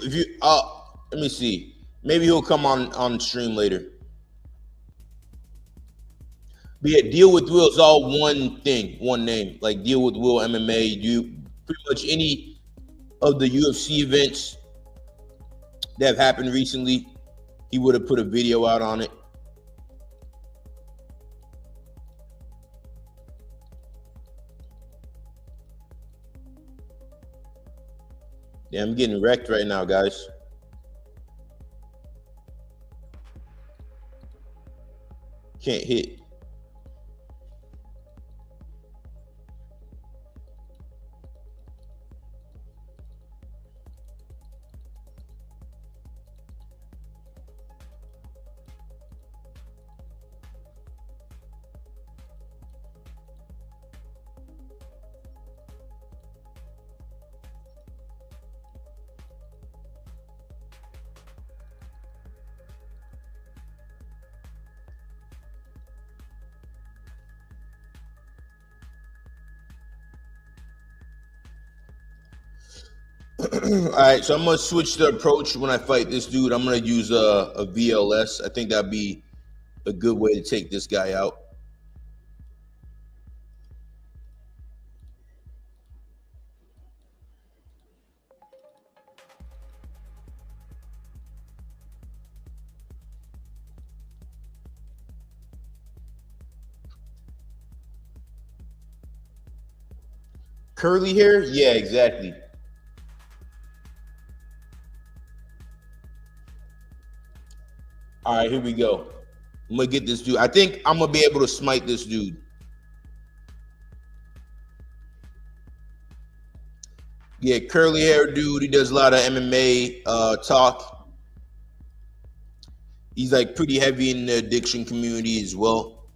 let me see. Maybe he'll come on stream later. But yeah, Deal with Will is all one thing, one name. Like Deal with Will MMA. You pretty much any of the UFC events that have happened recently, he would have put a video out on it. Yeah, I'm getting wrecked right now, guys. Can't hit. All right, so I'm gonna switch the approach when I fight this dude. I'm gonna use a VLS. I think that'd be a good way to take this guy out. Curly hair? Yeah, exactly. All right, here we go. I'm gonna get this dude. I think I'm gonna be able to smite this dude. Yeah, curly hair dude. He does a lot of MMA talk. He's like pretty heavy in the addiction community as well.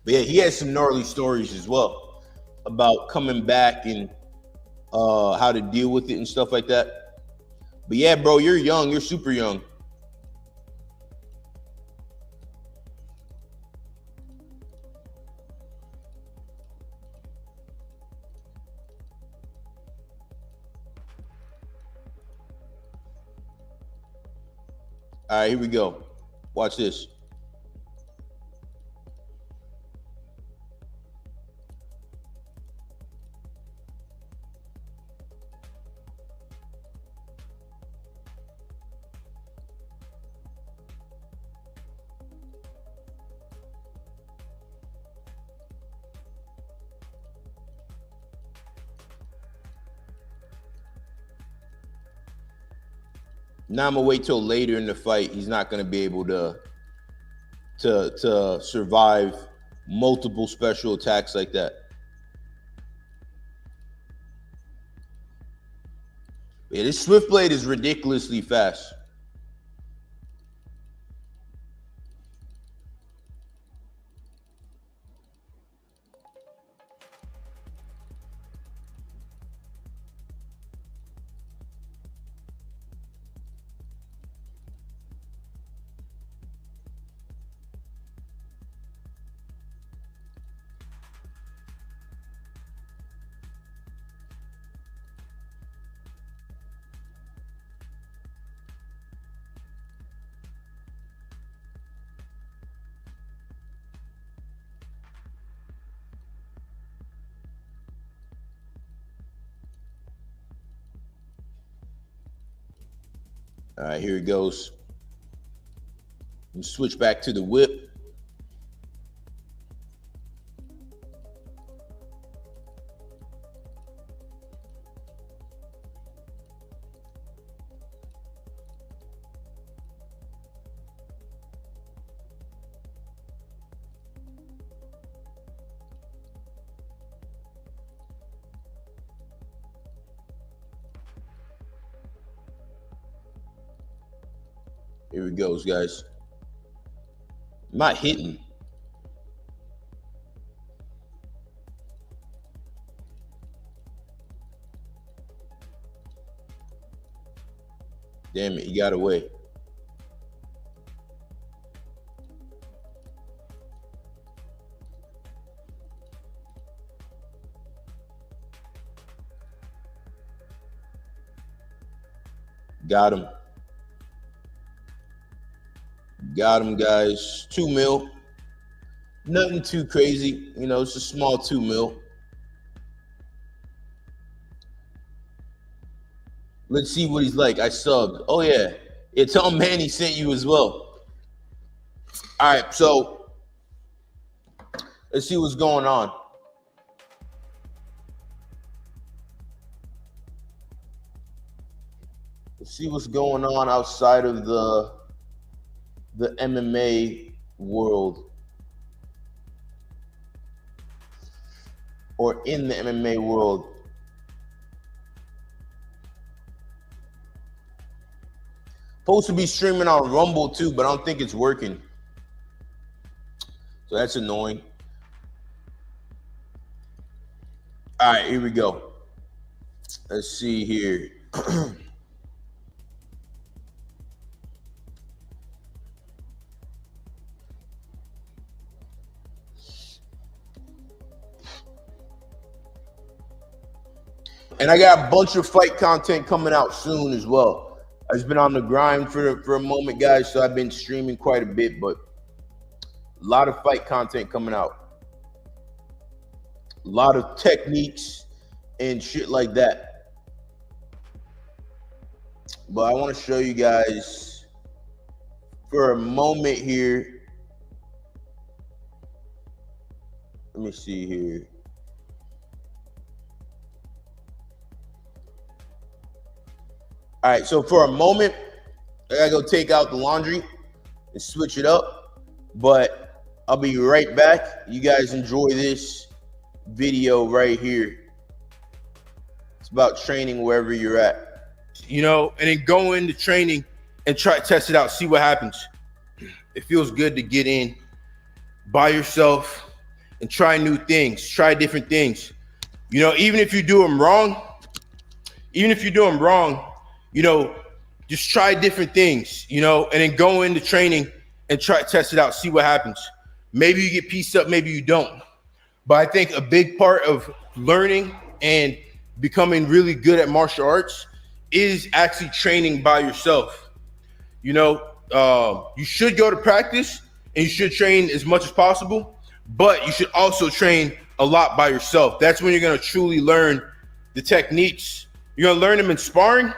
But yeah, he has some gnarly stories as well about coming back and how to deal with it and stuff like that. But yeah, bro, you're young. You're super young. All right, here we go. Watch this. Now I'm gonna wait till later in the fight. He's not gonna be able to survive multiple special attacks like that. Yeah, this Swiftblade is ridiculously fast. All right, here it goes. Switch back to the whip. Here it goes, guys. I'm not hitting. Damn it, he got away. Got him. Got him, guys. 2 mil. Nothing too crazy. You know, it's a small 2 mil. Let's see what he's like. I subbed. Oh, yeah. Tell Manny sent you as well. All right, so let's see what's going on. Let's see what's going on outside of the MMA world, or in the MMA world. Supposed to be streaming on Rumble too, but I don't think it's working. So that's annoying. All right, here we go. Let's see here. And I got a bunch of fight content coming out soon as well. I've just been on the grind for a moment, guys, so I've been streaming quite a bit, but a lot of fight content coming out. A lot of techniques and shit like that. But I want to show you guys for a moment here. Let me see here. All right, so for a moment, I gotta go take out the laundry and switch it up, but I'll be right back. You guys enjoy this video right here. It's about training wherever you're at. You know, and then go into training and try to test it out, see what happens. It feels good to get in by yourself and try new things, try different things. You know, even if you do them wrong, you know, just try different things, you know, and then go into training and try to test it out, see what happens. Maybe you get pieced up, maybe you don't. But I think a big part of learning and becoming really good at martial arts is actually training by yourself. You know, you should go to practice and you should train as much as possible, but you should also train a lot by yourself. That's when you're going to truly learn the techniques. You're going to learn them in sparring,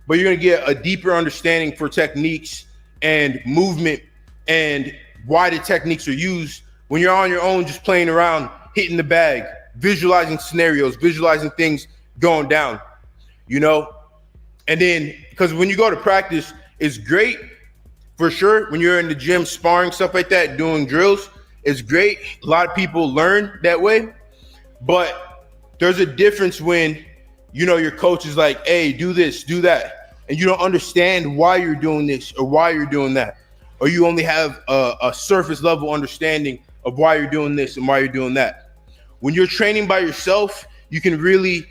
but you're going to get a deeper understanding for techniques and movement and why the techniques are used when you're on your own, just playing around, hitting the bag, visualizing scenarios, visualizing things going down, you know? And then, because when you go to practice, it's great for sure. When you're in the gym, sparring, stuff like that, doing drills, it's great. A lot of people learn that way, but there's a difference when you know, your coach is like, hey, do this, do that, and you don't understand why you're doing this or why you're doing that, or you only have a surface level understanding of why you're doing this and why you're doing that. When you're training by yourself, you can really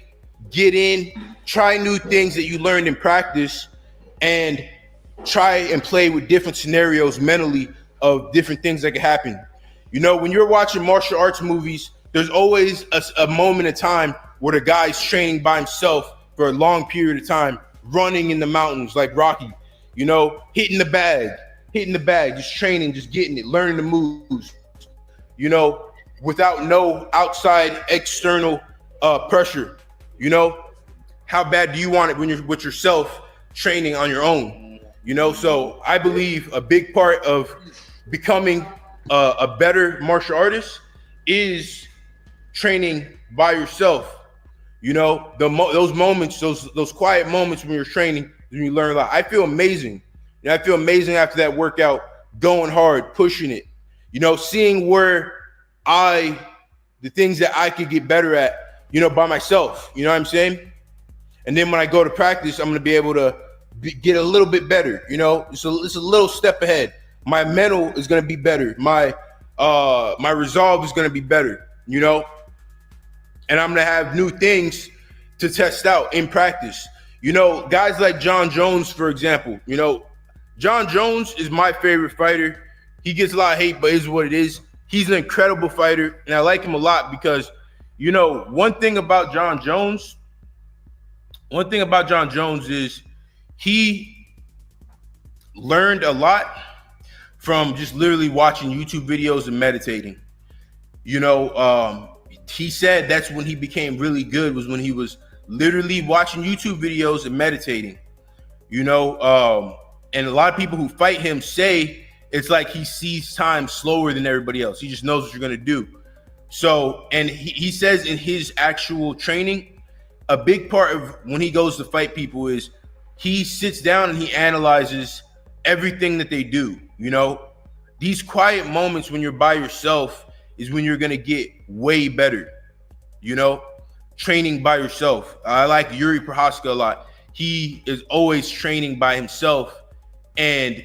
get in, try new things that you learned in practice, and try and play with different scenarios mentally of different things that can happen. You know, when you're watching martial arts movies, there's always a moment in time where the guy's training by himself for a long period of time, running in the mountains like Rocky, you know, hitting the bag, just training, just getting it, learning the moves, you know, without no outside external pressure. You know, how bad do you want it when you're with yourself training on your own? You know, so I believe a big part of becoming a better martial artist is training by yourself. You know, those moments, those quiet moments when you're training, when you learn a lot. I feel amazing. You know, I feel amazing after that workout, going hard, pushing it. You know, seeing where the things that I could get better at, you know, by myself. You know what I'm saying? And then when I go to practice, I'm going to be able to get a little bit better. You know, it's a little step ahead. My mental is going to be better. My resolve is going to be better. You know, and I'm going to have new things to test out in practice. You know, guys like John Jones, for example. You know, John Jones is my favorite fighter. He gets a lot of hate, but it's what it is. He's an incredible fighter, and I like him a lot because, you know, one thing about John Jones is he learned a lot from just literally watching YouTube videos and meditating. You know, he said that's when he became really good, was when he was literally watching YouTube videos and meditating. You know, and a lot of people who fight him say it's like he sees time slower than everybody else. He just knows what you're going to do. So, and he says in his actual training, a big part of when he goes to fight people is he sits down and he analyzes everything that they do. You know, these quiet moments when you're by yourself is when you're going to get way better. You know, training by yourself. I like Yuri Prohaska a lot. He is always training by himself, and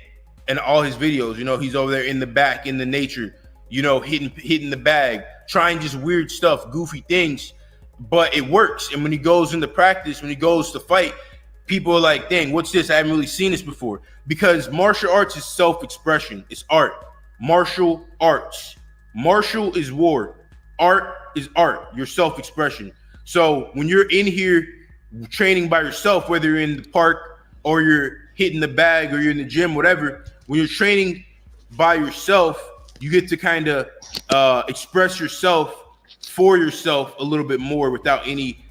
all his videos, you know, he's over there in the back, in the nature, you know, hitting the bag, trying just weird stuff, goofy things, but it works. And when he goes into practice, when he goes to fight, people are like, dang, what's this? I haven't really seen this before. Because martial arts is self-expression. It's art. Martial arts. Martial is war. Art is art. Your self-expression. So when you're in here training by yourself, whether you're in the park or you're hitting the bag or you're in the gym, whatever, when you're training by yourself, you get to kind of express yourself for yourself a little bit more without any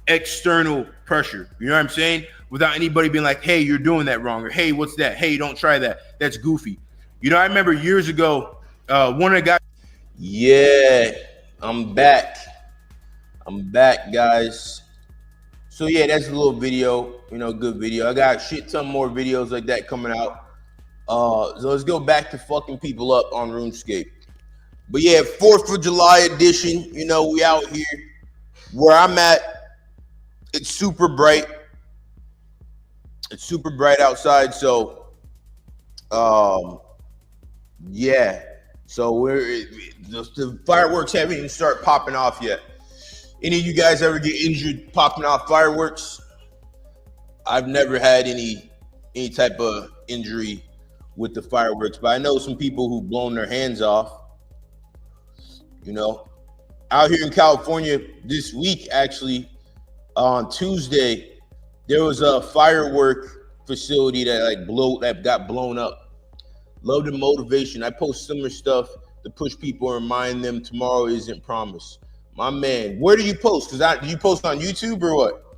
external pressure. You know what I'm saying? Without anybody being like, hey, you're doing that wrong, or hey, what's that? Hey, don't try that. That's goofy. You know, I remember years ago, one of the guys. Yeah, I'm back. Guys. So yeah, that's a little video, you know, good video. I got shit ton more videos like that coming out. So let's go back to fucking people up on RuneScape. But yeah, 4th of July edition, you know, we out here. Where I'm at, it's super bright. It's super bright outside, so yeah. So the fireworks haven't even started popping off yet. Any of you guys ever get injured popping off fireworks? I've never had any type of injury with the fireworks, but I know some people who've blown their hands off. You know, out here in California this week, actually, on Tuesday, there was a firework facility that got blown up. Love the motivation. I post similar stuff to push people and remind them tomorrow isn't promised. My man, where do you post? Do you post on YouTube or what?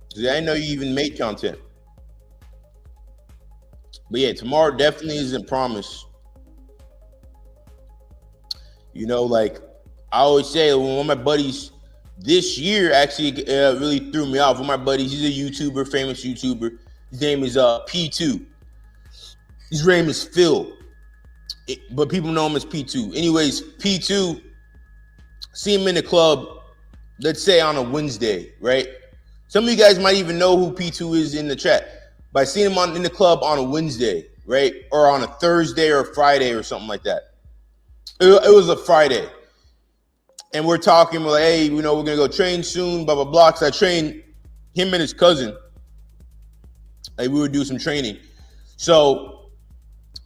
Because I didn't know you even made content. But yeah, tomorrow definitely isn't promised. You know, like I always say, one of my buddies this year actually really threw me off. One of my buddies, he's a YouTuber, famous YouTuber. His name is P2. His name is Phil, but people know him as P2. Anyways, P2, see him in the club let's say on a Wednesday, right? Some of you guys might even know who P2 is in the chat. But I seen him in the club on a Wednesday, right? Or on a Thursday or a Friday or something like that. It was a Friday. And we're talking, we're like, hey, we're going to go train soon, blah, blah, blah. Because I trained him and his cousin. Like, we would do some training. So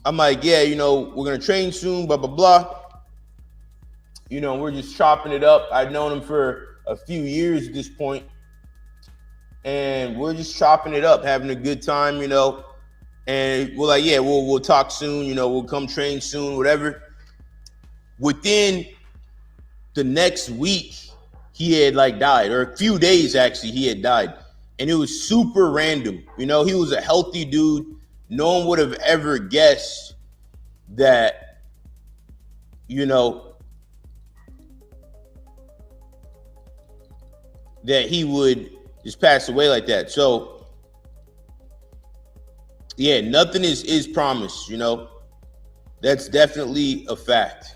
I'm like, yeah, we're going to train soon, blah, blah, blah. We're just chopping it up. I'd known him for a few years at this point. And we're just chopping it up, having a good time, And we're like, yeah, we'll talk soon, we'll come train soon, whatever. Within the next week, he had died, or a few days actually, he had died. And it was super random. He was a healthy dude. No one would have ever guessed that, that he would just pass away like that. So, yeah, nothing is promised, That's definitely a fact.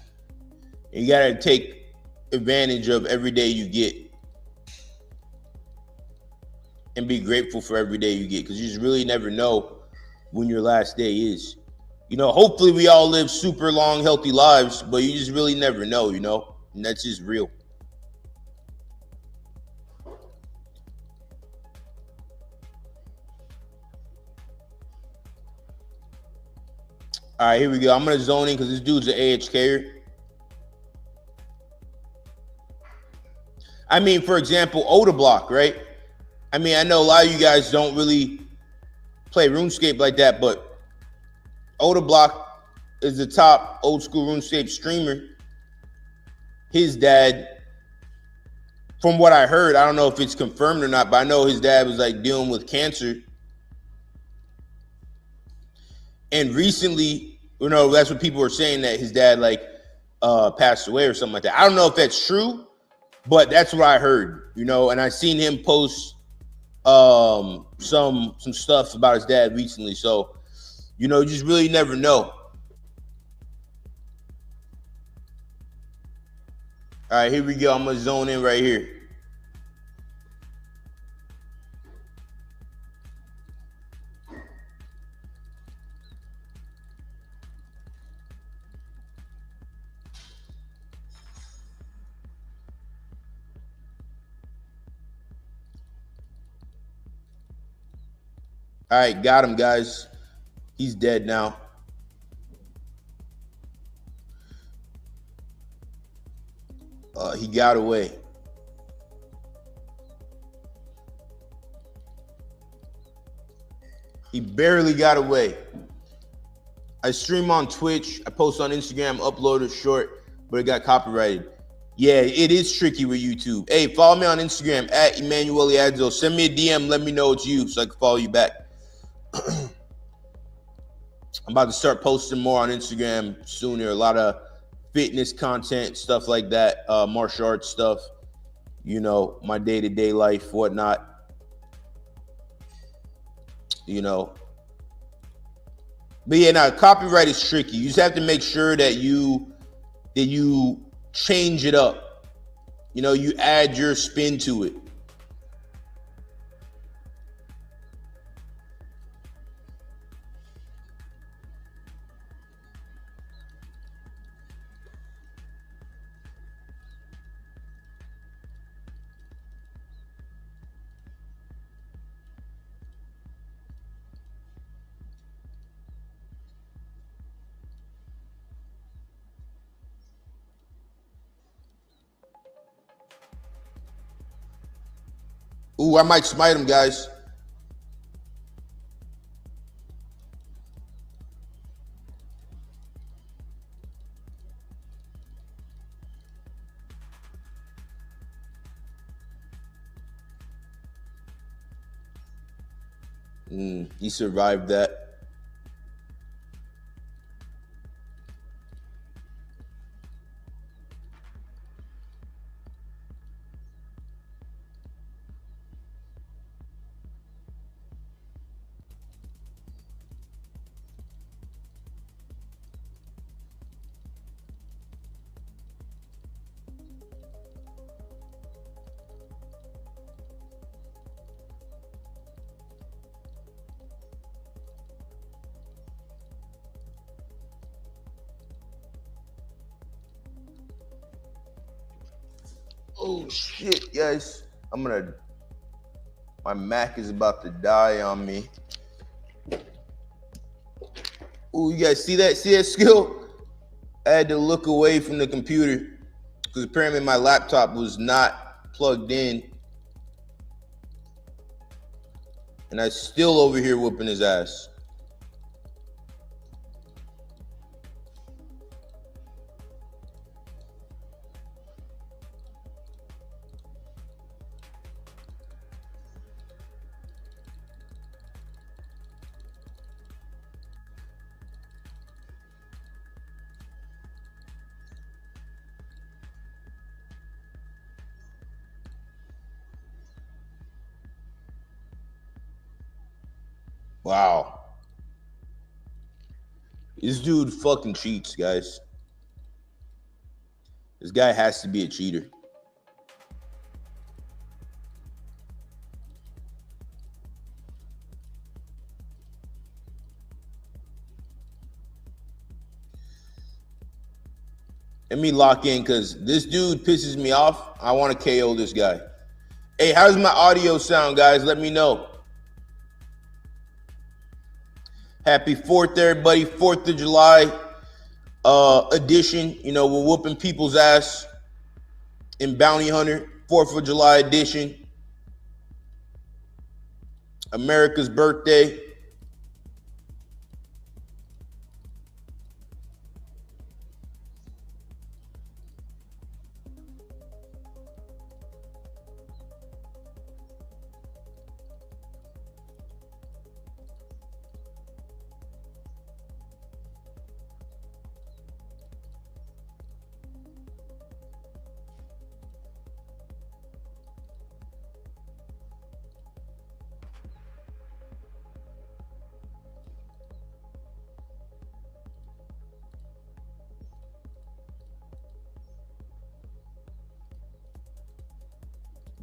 You got to take advantage of every day you get and be grateful for every day you get, because you just really never know when your last day is. Hopefully we all live super long, healthy lives, but you just really never know, and that's just real. All right, here we go. I'm going to zone in because this dude's an AHKer. I mean, for example, Oda Block, right? I mean, I know a lot of you guys don't really play RuneScape like that, but Oda Block is the top Old School RuneScape streamer. His dad, from what I heard, I don't know if it's confirmed or not, but I know his dad was dealing with cancer. And recently, that's what people were saying, that his dad passed away or something like that. I don't know if that's true, but that's what I heard, and I seen him post some stuff about his dad recently. So, you just really never know. All right, here we go. I'm gonna zone in right here. All right, got him, guys. He's dead now. He got away. He barely got away. I stream on Twitch. I post on Instagram, upload it short, but it got copyrighted. Yeah, it is tricky with YouTube. Hey, follow me on Instagram at Emanuele Adzo. Send me a DM. Let me know it's you so I can follow you back. I'm about to start posting more on Instagram sooner. A lot of fitness content, stuff like that, martial arts stuff, my day-to-day life, whatnot, But yeah, now copyright is tricky. You just have to make sure that you change it up. You add your spin to it. Ooh, I might smite him, guys. He survived that. Oh shit, guys. My Mac is about to die on me. Oh, you guys see that? See that skill? I had to look away from the computer because apparently my laptop was not plugged in. And I still over here whooping his ass. Wow. This dude fucking cheats, guys. This guy has to be a cheater. Let me lock in because this dude pisses me off. I want to KO this guy. Hey, how's my audio sound, guys? Let me know. Happy 4th, everybody. 4th of July edition. You know, we're whooping people's ass in Bounty Hunter. 4th of July edition. America's birthday.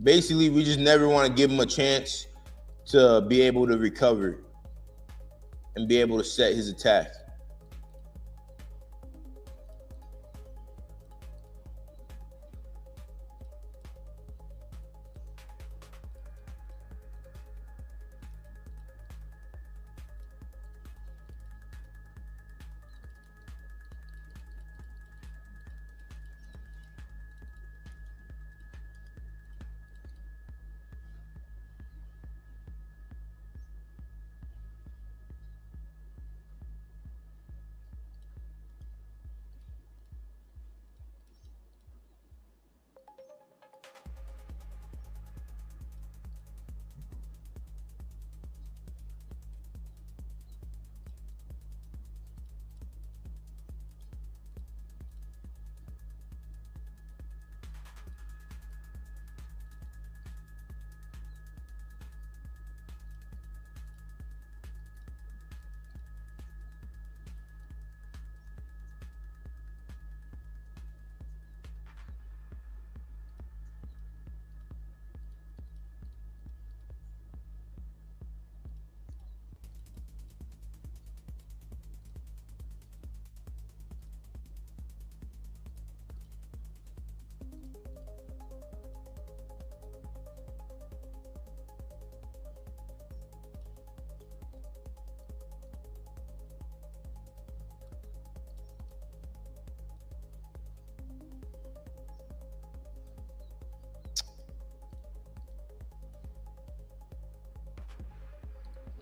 Basically, we just never want to give him a chance to be able to recover and be able to set his attack.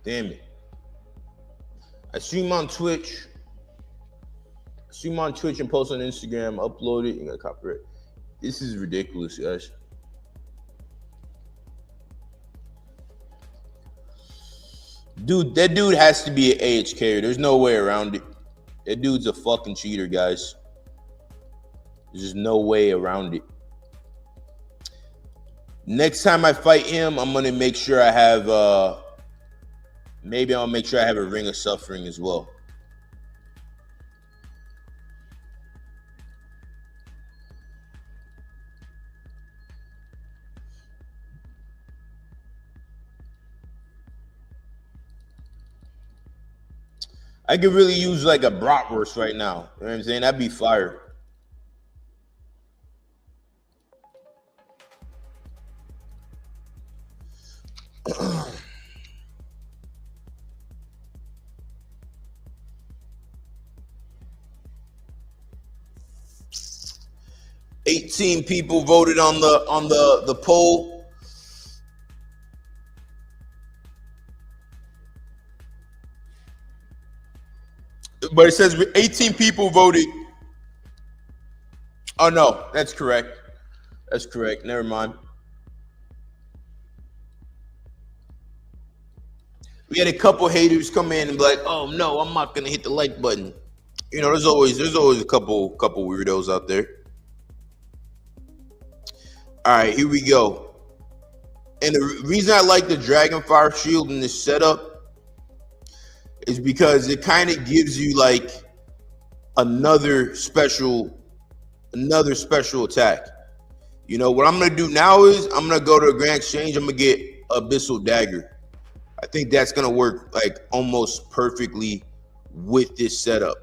Damn it. I stream on Twitch. And post on Instagram, upload it, you got copyright. This is ridiculous, guys. Dude, that dude has to be an AHK. There's no way around it. That dude's a fucking cheater, guys. There's just no way around it. Next time I fight him, I'm gonna make sure I have maybe I'll make sure I have a Ring of Suffering as well. I could really use like a bratwurst right now. You know what I'm saying? That'd be fire. 18 people voted on the poll. But it says 18 people voted. Oh no, that's correct. That's correct. Never mind. We had a couple haters come in and be like, "Oh no, I'm not gonna hit the like button." You know, there's always a couple weirdos out there. All right, here we go. And the reason I like the Dragonfire shield in this setup is because it kind of gives you like another special attack. You know, what I'm going to do now is I'm going to go to a Grand Exchange. I'm going to get Abyssal Dagger. I think that's going to work like almost perfectly with this setup.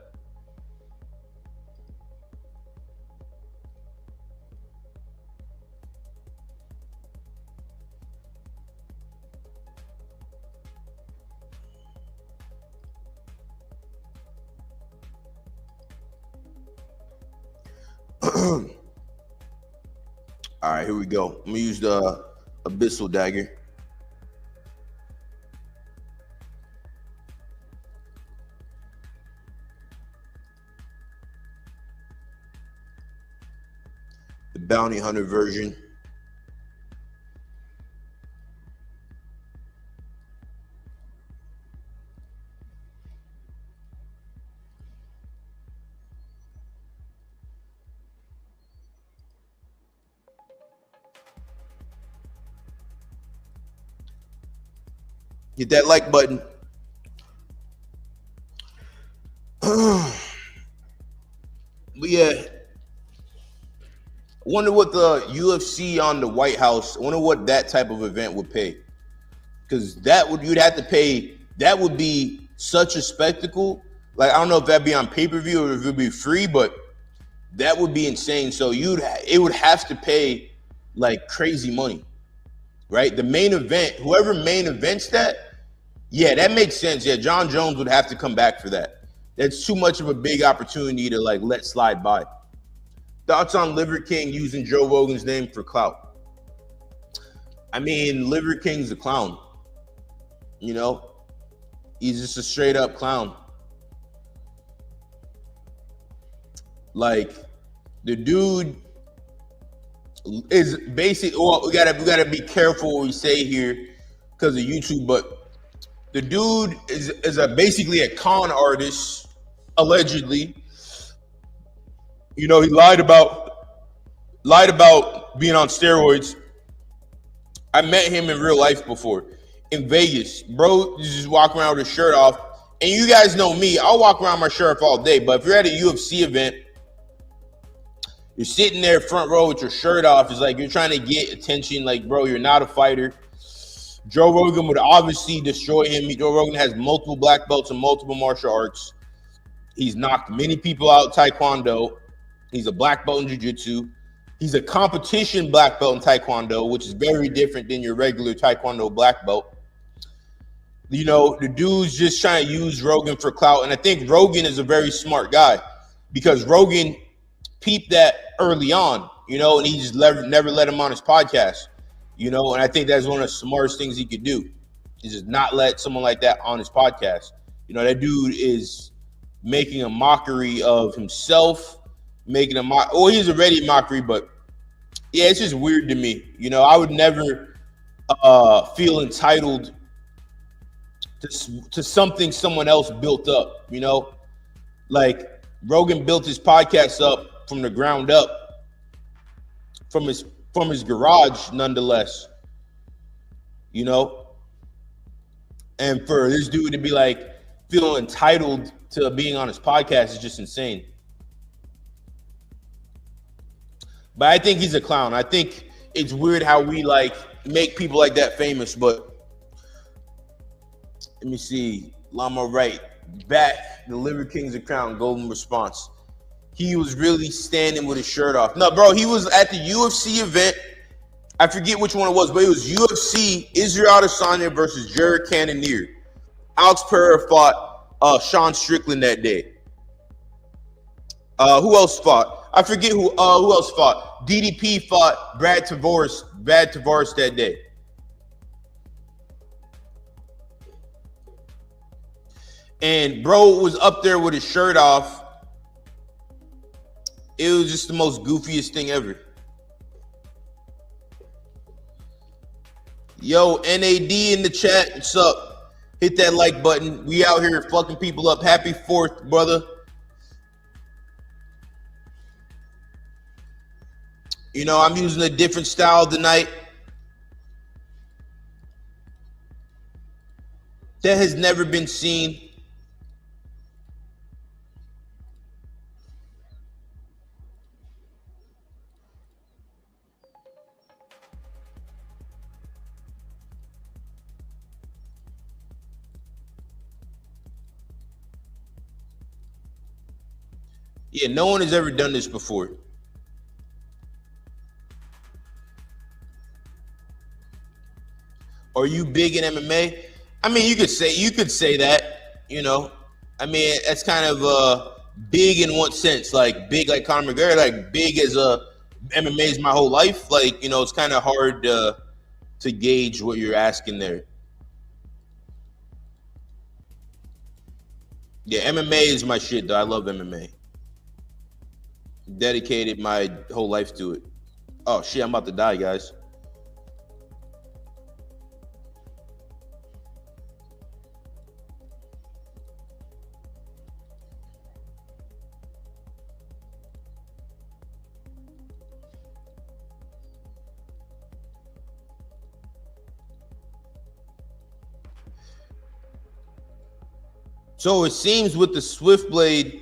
All right, here we go. I'm going to use the Abyssal Dagger. The Bounty Hunter version. Hit that like button. But yeah, I wonder what the UFC on the White House, I wonder what that type of event would pay. Because you'd have to pay, that would be such a spectacle. Like, I don't know if that'd be on pay-per-view or if it'd be free, but that would be insane. So it would have to pay like crazy money, right? The main event, whoever main events that, yeah, that makes sense. Yeah, John Jones would have to come back for that. That's too much of a big opportunity to like let slide by. Thoughts on Liver King using Joe Rogan's name for clout? I mean, Liver King's a clown. You know, he's just a straight up clown. Like, the dude is basically, well, we gotta be careful what we say here because of YouTube, but the dude is basically a con artist, allegedly. You know, he lied about being on steroids. I met him in real life before in Vegas. Bro, you just walk around with his shirt off. And you guys know me, I'll walk around my shirt off all day. But if you're at a UFC event, you're sitting there front row with your shirt off. It's like you're trying to get attention. Like, bro, you're not a fighter. Joe Rogan would obviously destroy him. Joe Rogan has multiple black belts and multiple martial arts. He's knocked many people out Taekwondo. He's a black belt in jiu-jitsu. He's a competition black belt in Taekwondo, which is very different than your regular Taekwondo black belt. You know, the dude's just trying to use Rogan for clout. And I think Rogan is a very smart guy because Rogan peeped that early on, you know, and he just never let him on his podcast. You know, and I think that's one of the smartest things he could do is just not let someone like that on his podcast. You know, that dude is making a mockery of himself, he's already a mockery, but yeah, it's just weird to me. You know, I would never feel entitled to something someone else built up, you know? Like, Rogan built his podcast up from the ground up, from his garage, nonetheless, you know? And for this dude to be like, feel entitled to being on his podcast is just insane. But I think he's a clown. I think it's weird how we like make people like that famous, but let me see. Llama right. Back. The Liver King's a crown. Golden response. He was really standing with his shirt off. No, bro, he was at the UFC event. I forget which one it was, but it was UFC Israel Adesanya versus Jared Cannonier. Alex Pereira fought Sean Strickland that day. Who else fought? I forget who else fought. DDP fought Brad Tavares that day. And bro was up there with his shirt off. It was just the most goofiest thing ever. Yo, NAD in the chat. What's up? Hit that like button. We out here fucking people up. Happy 4th, brother. You know, I'm using a different style tonight. That has never been seen. Yeah, no one has ever done this before. Are you big in MMA? I mean, you could say that, you know. I mean, that's kind of big in what sense? Like big like Conor McGregor, like big as MMA is my whole life. Like, you know, it's kind of hard to gauge what you're asking there. Yeah, MMA is my shit, though. I love MMA. Dedicated my whole life to it. Oh shit, I'm about to die, guys. So it seems with the Swiftblade,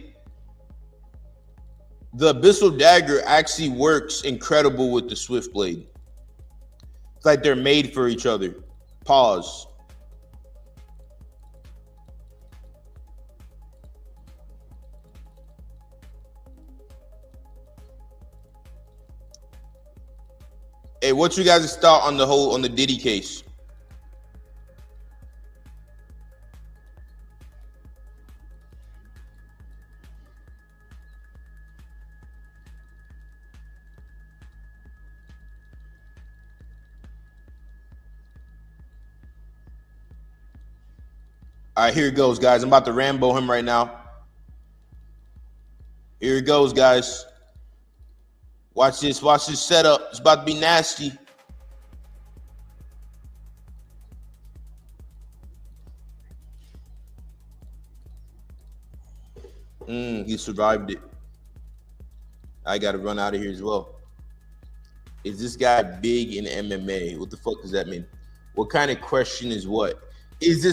the Abyssal Dagger actually works incredible with the Swiftblade. It's like they're made for each other. Pause. Hey, what's your guys' thought on the Diddy case? All right, here it goes, guys. I'm about to Rambo him right now. Here it goes, guys. Watch this setup. It's about to be nasty. He survived it. I got to run out of here as well. Is this guy big in MMA? What the fuck does that mean? What kind of question is what?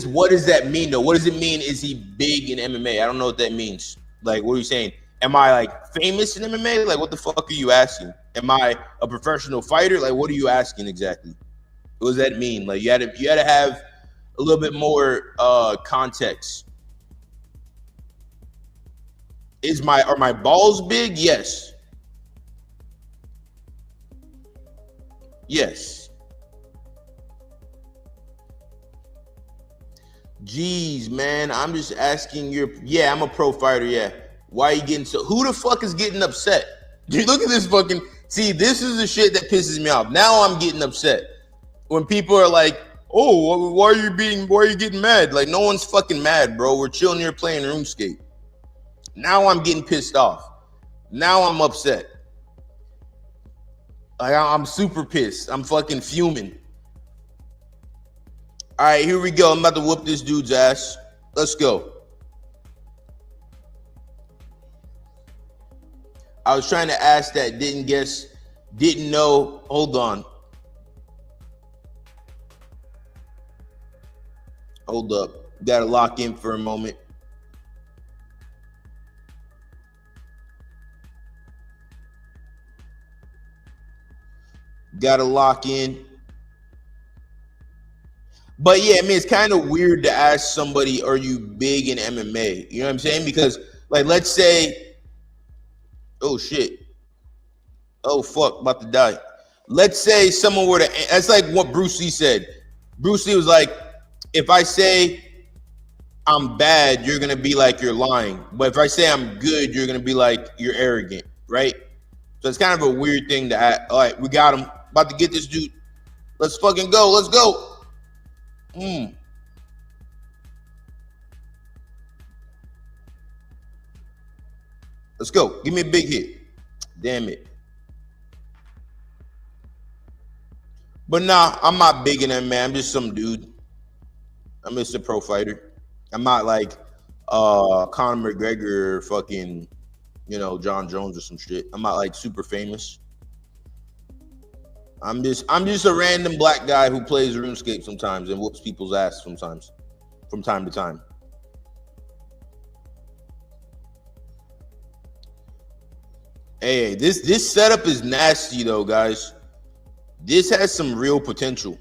What does that mean though? What does it mean? Is he big in MMA? I don't know what that means. Like, what are you saying? Am I like famous in MMA? Like, what the fuck are you asking? Am I a professional fighter? Like, what are you asking exactly? What does that mean? Like, you had to have a little bit more context. Are my balls big? Yes. Yes. Jeez, man, I'm just asking yeah, I'm a pro fighter, yeah. Why are you getting who the fuck is getting upset? Dude, look at this fucking, see, this is the shit that pisses me off. Now I'm getting upset. When people are like, oh, why are you getting mad? Like, no one's fucking mad, bro. We're chilling here playing RuneScape. Now I'm getting pissed off. Now I'm upset. Like, I'm super pissed. I'm fucking fuming. All right, here we go. I'm about to whoop this dude's ass. Let's go. I was trying to ask that, didn't know. Hold on. Hold up. Got to lock in for a moment. Got to lock in. But yeah, I mean, it's kind of weird to ask somebody, are you big in MMA? You know what I'm saying? Because, like, let's say, oh, shit. Oh, fuck, about to die. Let's say someone were to, that's like what Bruce Lee said. Bruce Lee was like, if I say I'm bad, you're going to be like, you're lying. But if I say I'm good, you're going to be like, you're arrogant, right? So it's kind of a weird thing to add. All right, we got him. About to get this dude. Let's fucking go. Let's go. Let's go. Give me a big hit. Damn it. But nah, I'm not big in that, man. I'm just some dude. I'm just a pro fighter. I'm not like Conor McGregor or fucking, John Jones or some shit. I'm not like super famous. I'm just a random black guy who plays RuneScape sometimes and whoops people's ass sometimes, from time to time. Hey, this setup is nasty though, guys. This has some real potential.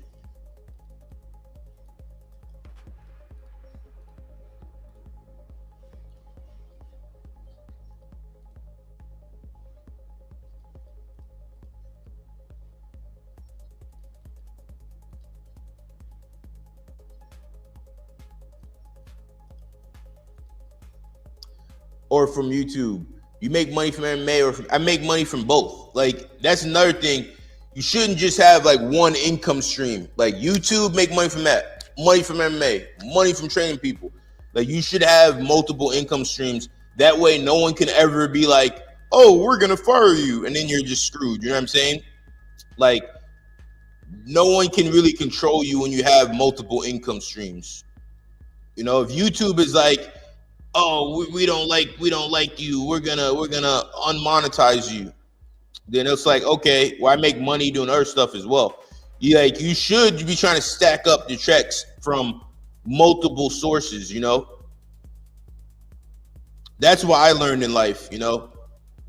Or from YouTube. You make money from MMA, or I make money from both. Like, that's another thing. You shouldn't just have like one income stream. Like YouTube, make money from that, money from MMA, money from training people. Like, you should have multiple income streams. That way no one can ever be like, oh, we're gonna fire you, and then you're just screwed. You know what I'm saying? Like, no one can really control you when you have multiple income streams. If YouTube is like, oh, we don't like you, we're gonna unmonetize you, then it's like, okay, well, I make money doing other stuff as well. You should be trying to stack up the checks from multiple sources. That's what I learned in life. No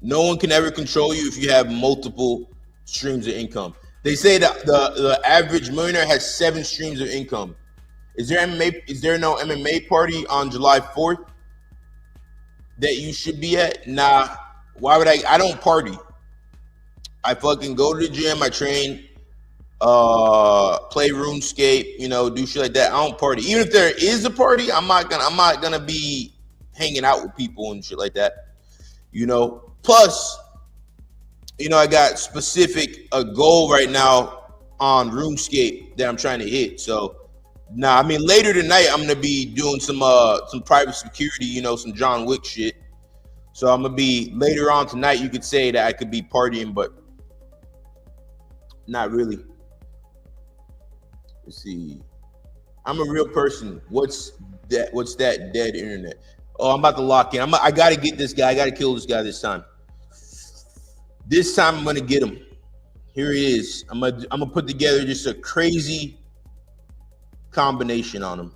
one can ever control you if you have multiple streams of income. They say that the average millionaire has 7 streams of income. Is there no MMA party on July 4th that you should be at? Nah. Why would I don't party. I fucking go to the gym, I train, play RuneScape, do shit like that. I don't party. Even if there is a party, I'm not gonna be hanging out with people and shit like that. Plus, I got a goal right now on RuneScape that I'm trying to hit. So later tonight I'm gonna be doing some private security, some John Wick shit. So I'm gonna be later on tonight. You could say that I could be partying, but not really. Let's see. I'm a real person. What's that dead internet? Oh, I'm about to lock in. I gotta get this guy. I gotta kill this guy this time. This time I'm gonna get him. Here he is. I'm gonna put together just a crazy combination on him.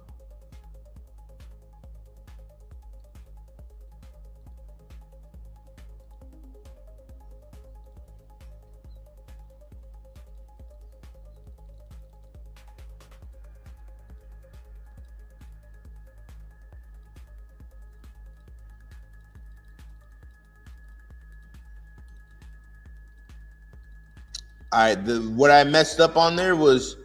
All right, what I messed up on there was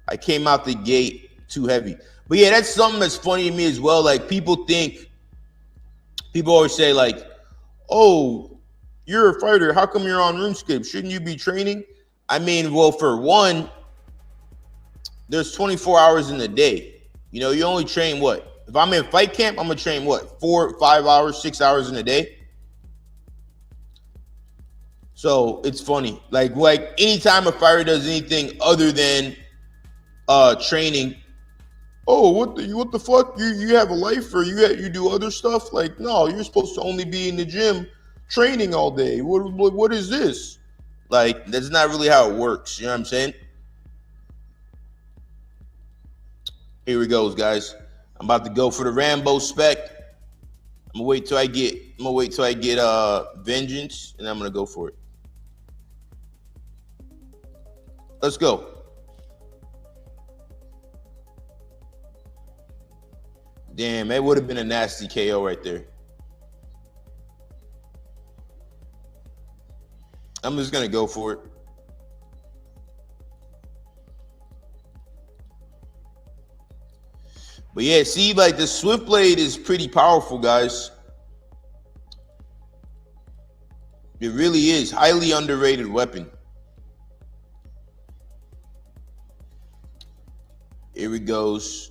I came out the gate too heavy. But yeah, that's something that's funny to me as well. Like, people always say like, oh, you're a fighter, how come you're on RuneScape? Shouldn't you be training? Well, for one, there's 24 hours in the day. You only train what? If I'm in fight camp, I'm gonna train what? 4, 5 hours, 6 hours in a day. So it's funny. Like anytime a fighter does anything other than training, oh, what the fuck? You have a life, or you do other stuff? Like, no, you're supposed to only be in the gym training all day. What is this? Like, that's not really how it works. You know what I'm saying? Here we go, guys. I'm about to go for the Rambo spec. I'm gonna wait till I get vengeance, and I'm gonna go for it. Let's go. Damn, that would have been a nasty KO right there. I'm just gonna go for it. But yeah, see, like, the Swift Blade is pretty powerful, guys. It really is highly underrated weapon. Here it goes.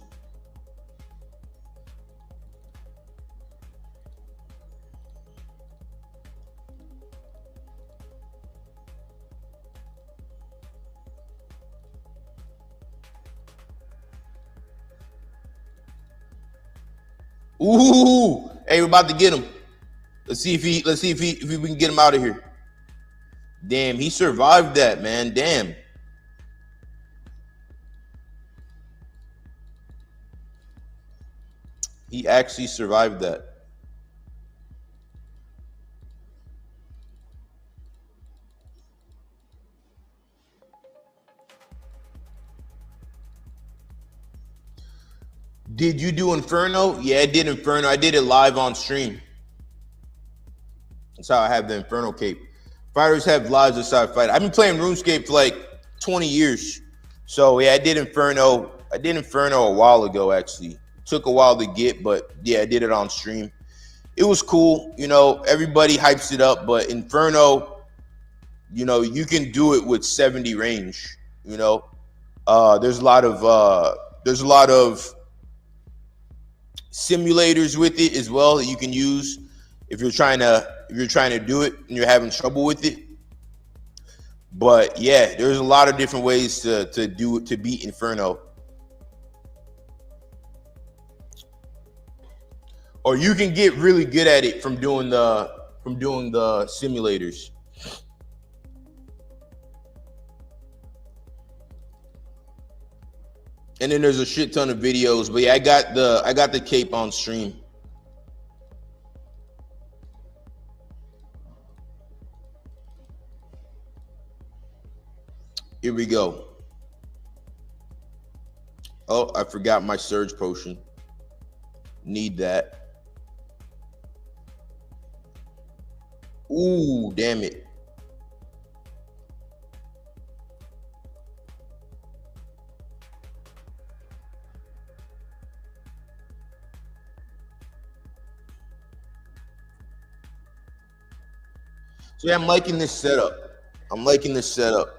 Ooh, hey, we're about to get him. Let's see if we can get him out of here. Damn, he survived that, man. Damn. He actually survived that. Did you do Inferno? Yeah, I did Inferno. I did it live on stream. That's how I have the Inferno cape. Fighters have lives aside fight. I've been playing RuneScape for like 20 years. So yeah, I did Inferno. I did Inferno a while ago, actually. It took a while to get, but yeah, I did it on stream. It was cool. You know, everybody hypes it up, but Inferno, you know, you can do it with 70 range. You know, there's a lot of simulators with it as well that you can use if you're trying to do it and you're having trouble with it. But yeah, there's a lot of different ways to beat Inferno. Or you can get really good at it from doing the simulators. And then there's a shit ton of videos. But yeah, I got the cape on stream. Here we go. Oh, I forgot my surge potion. Need that. Ooh, damn it. So yeah, I'm liking this setup. I'm liking this setup.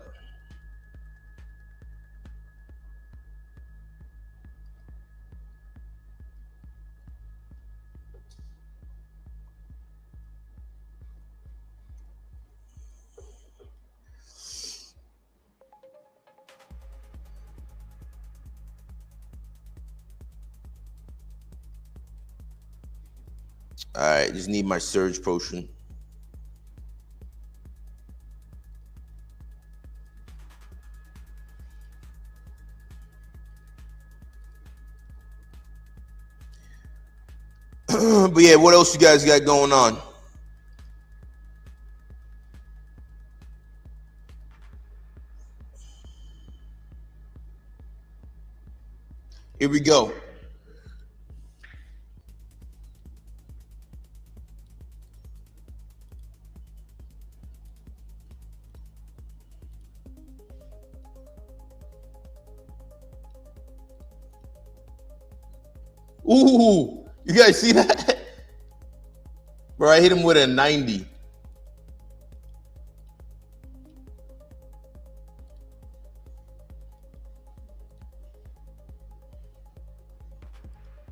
All right, just need my surge potion. But yeah, what else you guys got going on? Here we go. Ooh, you guys see that? Bro, I hit him with a 90.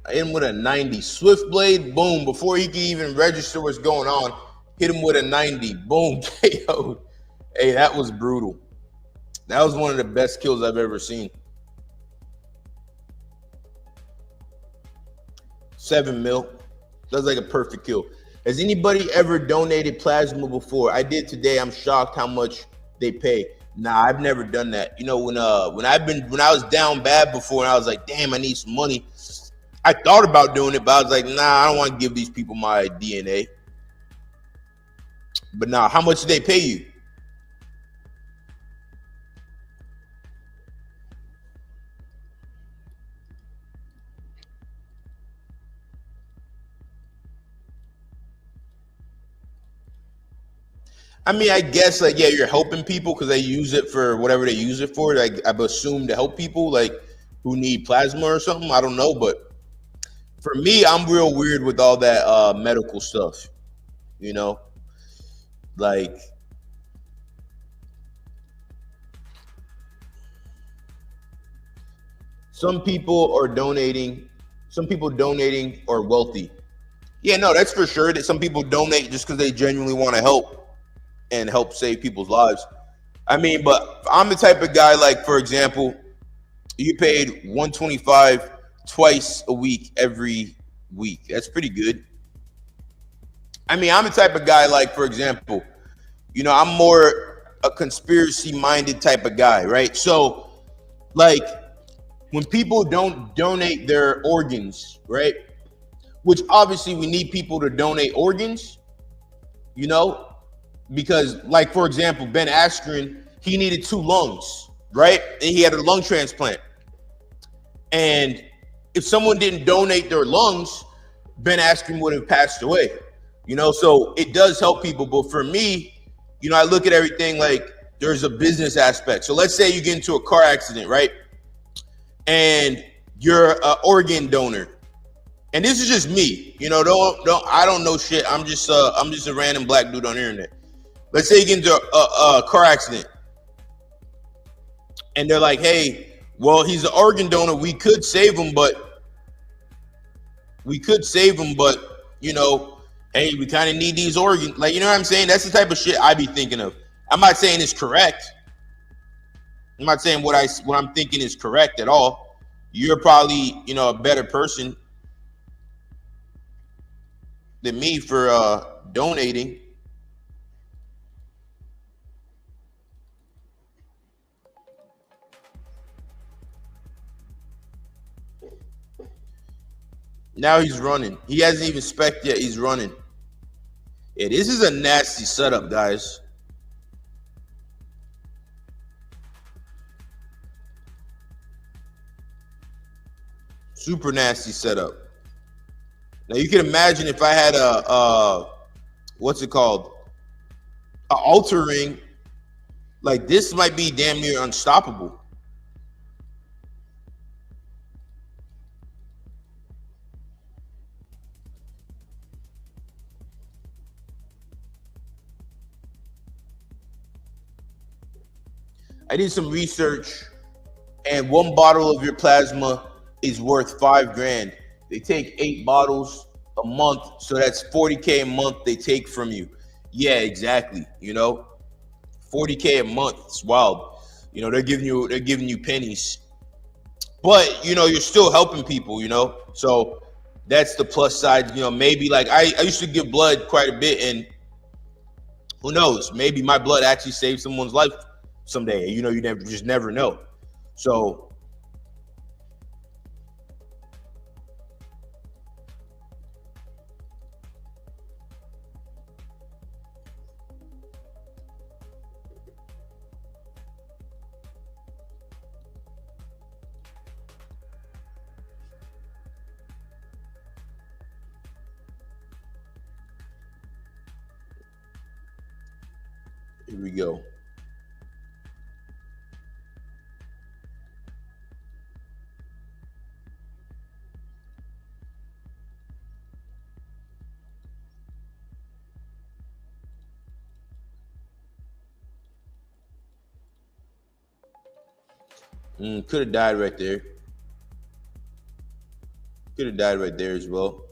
I hit him with a 90. Swift blade, boom. Before he can even register what's going on, hit him with a 90. Boom, KO. Hey, that was brutal. That was one of the best kills I've ever seen. 7 mil. That's like a perfect kill. Has anybody ever donated plasma before? I did today. I'm shocked how much they pay. Nah, I've never done that. You know, when I was down bad before and I was like, damn, I need some money. I thought about doing it, but I was like, nah, I don't want to give these people my DNA. But nah, how much do they pay you? I mean, I guess like, yeah, you're helping people because they use it for whatever they use it for. Like, I've assumed to help people like who need plasma or something. I don't know, but for me, I'm real weird with all that medical stuff, you know. Like, some people are donating. Some people donating are wealthy. Yeah, no, that's for sure. That some people donate just because they genuinely want to help and help save people's lives. I mean, but I'm the type of guy, like, for example, you paid 125 twice a week every week. That's pretty good. I mean, I'm the type of guy, like, for example, I'm more a conspiracy minded type of guy, right? So, like, when people don't donate their organs, right? Which obviously we need people to donate organs, because, like, for example, Ben Askren, he needed 2 lungs, right? And he had a lung transplant. And if someone didn't donate their lungs, Ben Askren would have passed away. So it does help people. But for me, I look at everything like there's a business aspect. So let's say you get into a car accident, right? And you're an organ donor. And this is just me, I don't know shit. I'm just a random black dude on the internet. Let's say you get into a car accident and they're like, hey, well, he's an organ donor. We could save him, but hey, we kind of need these organs. Like, you know what I'm saying? That's the type of shit I be thinking of. I'm not saying it's correct. I'm not saying what I'm thinking is correct at all. You're probably, a better person than me for donating. Now he's running. He hasn't even spec'd yet. He's running. Yeah, this is a nasty setup, guys. Super nasty setup. Now you can imagine if I had what's it called? An altar ring. Like, this might be damn near unstoppable. I did some research, and 1 bottle of your plasma is worth $5,000. They take 8 bottles a month, so that's $40K a month they take from you. Yeah, exactly. 40K a month. It's wild. They're giving you pennies, but you're still helping people. So that's the plus side. Maybe, like, I used to give blood quite a bit, and who knows? Maybe my blood actually saved someone's life someday. You never know. So here we go. Could have died right there. Could have died right there as well.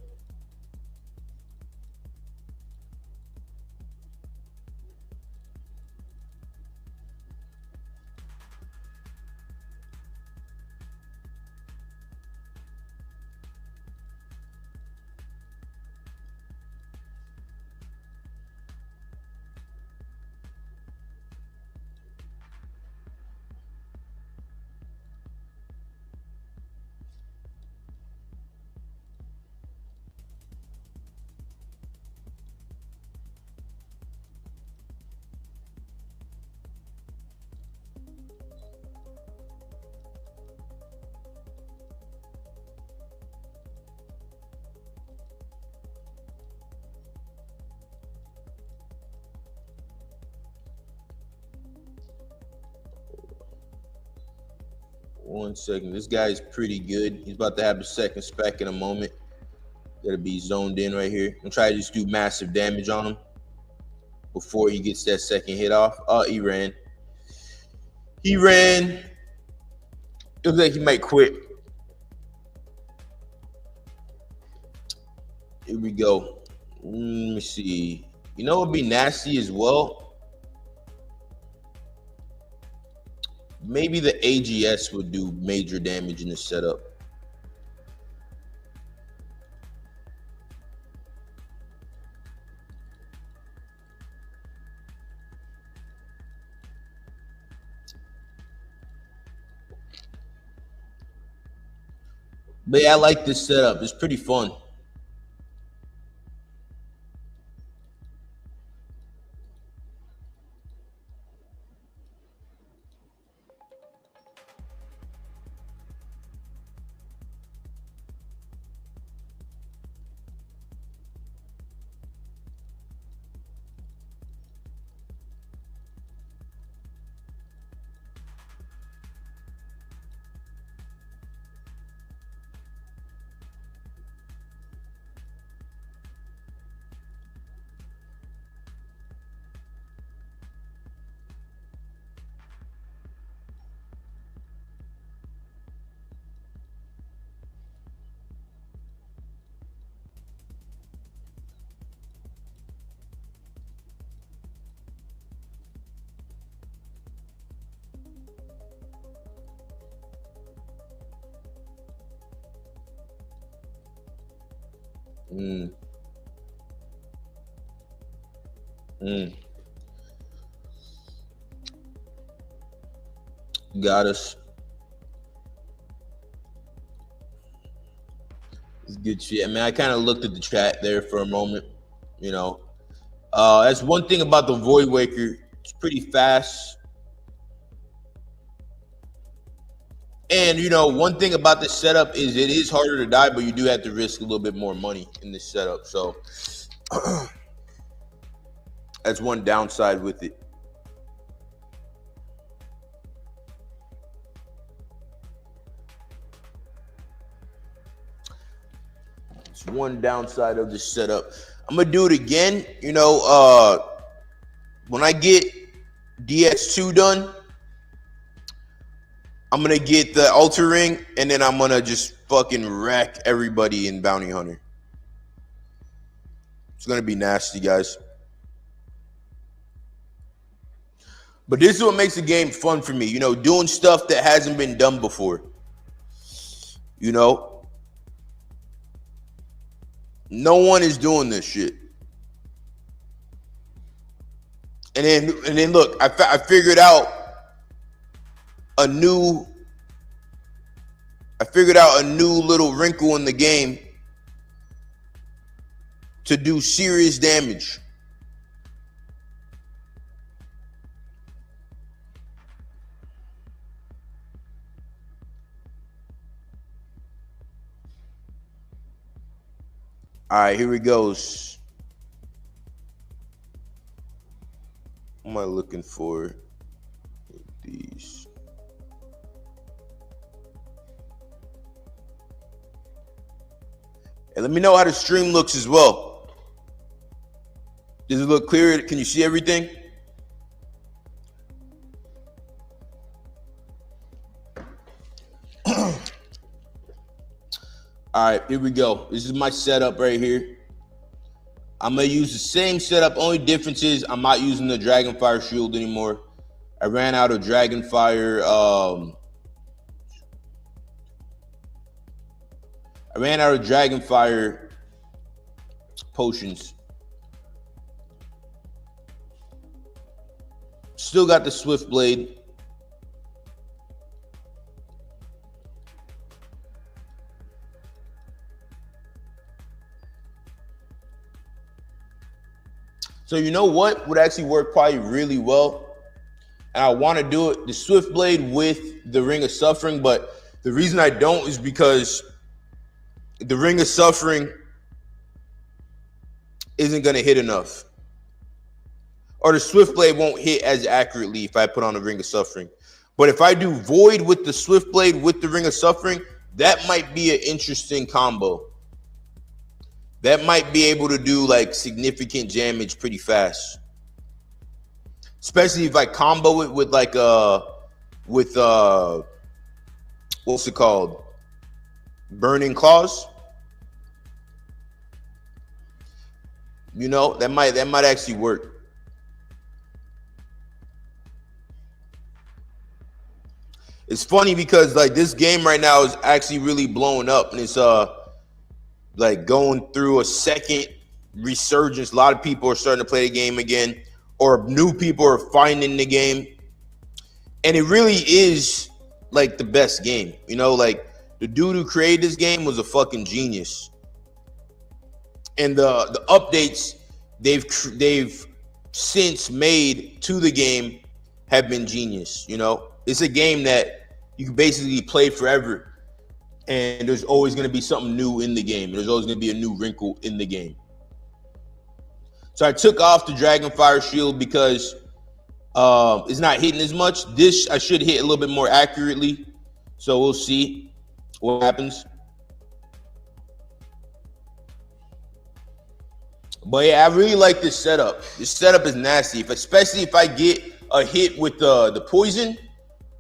One second. This guy's pretty good. He's about to have the second spec in a moment. Gotta be zoned in right here. I'm trying to just do massive damage on him. before he gets that second hit off. He ran. He ran. Looks like he might quit. Here we go. Let me see. You know what would be nasty as well? Maybe the AGS would do major damage in the setup. But yeah, I like this setup. It's pretty fun. Got us. It's good shit. I mean, I kind of looked at the chat there for a moment. You know, that's one thing about the Void Waker. It's pretty fast. And, you know, one thing about this setup is it is harder to die, but you do have to risk a little bit more money in this setup. So that's one downside with it. It's one downside of this setup. I'm going to do it again. You know, when I get DS2 done, I'm going to get the Ultra Ring, and then I'm going to just fucking wreck everybody in Bounty Hunter. It's going to be nasty, guys. But this is what makes the game fun for me. You know, doing stuff that hasn't been done before. You know? No one is doing this shit. And then look, I figured out a new little wrinkle in the game to do serious damage. All right, here it goes. What am I looking for? These. And let me know how the stream looks as well. Does it look clear? Can you see everything? All right, here we go. This is my setup right here. I'm going to use the same setup. Only difference is I'm not using the Dragonfire Shield anymore. I ran out of Dragonfire. I ran out of Dragonfire potions. Still got the Swift Blade. So you know what would actually work probably really well? And I want to do it, the Swift Blade with the Ring of Suffering, but the reason I don't is because the Ring of Suffering isn't going to hit enough. Or the Swift Blade won't hit as accurately if I put on the Ring of Suffering. But if I do Void with the Swift Blade with the Ring of Suffering, that might be an interesting combo. That might be able to do like significant damage pretty fast. especially if I combo it with like what's it called? Burning Claws. You know, that might actually work. It's funny because like this game right now is actually really blowing up, and it's like going through a second resurgence. A lot of people are starting to play the game again, or new people are finding the game, and it really is like the best game. You know, like the dude who created this game was a fucking genius, and the updates they've since made to the game have been genius. You know, it's a game that you can basically play forever, and there's always going to be something new in the game. There's always going to be a new wrinkle in the game. So I took off the Dragonfire Shield because it's not hitting as much. This I should hit a little bit more accurately. So we'll see what happens. But yeah, I really like this setup. This setup is nasty, especially if I get a hit with the poison,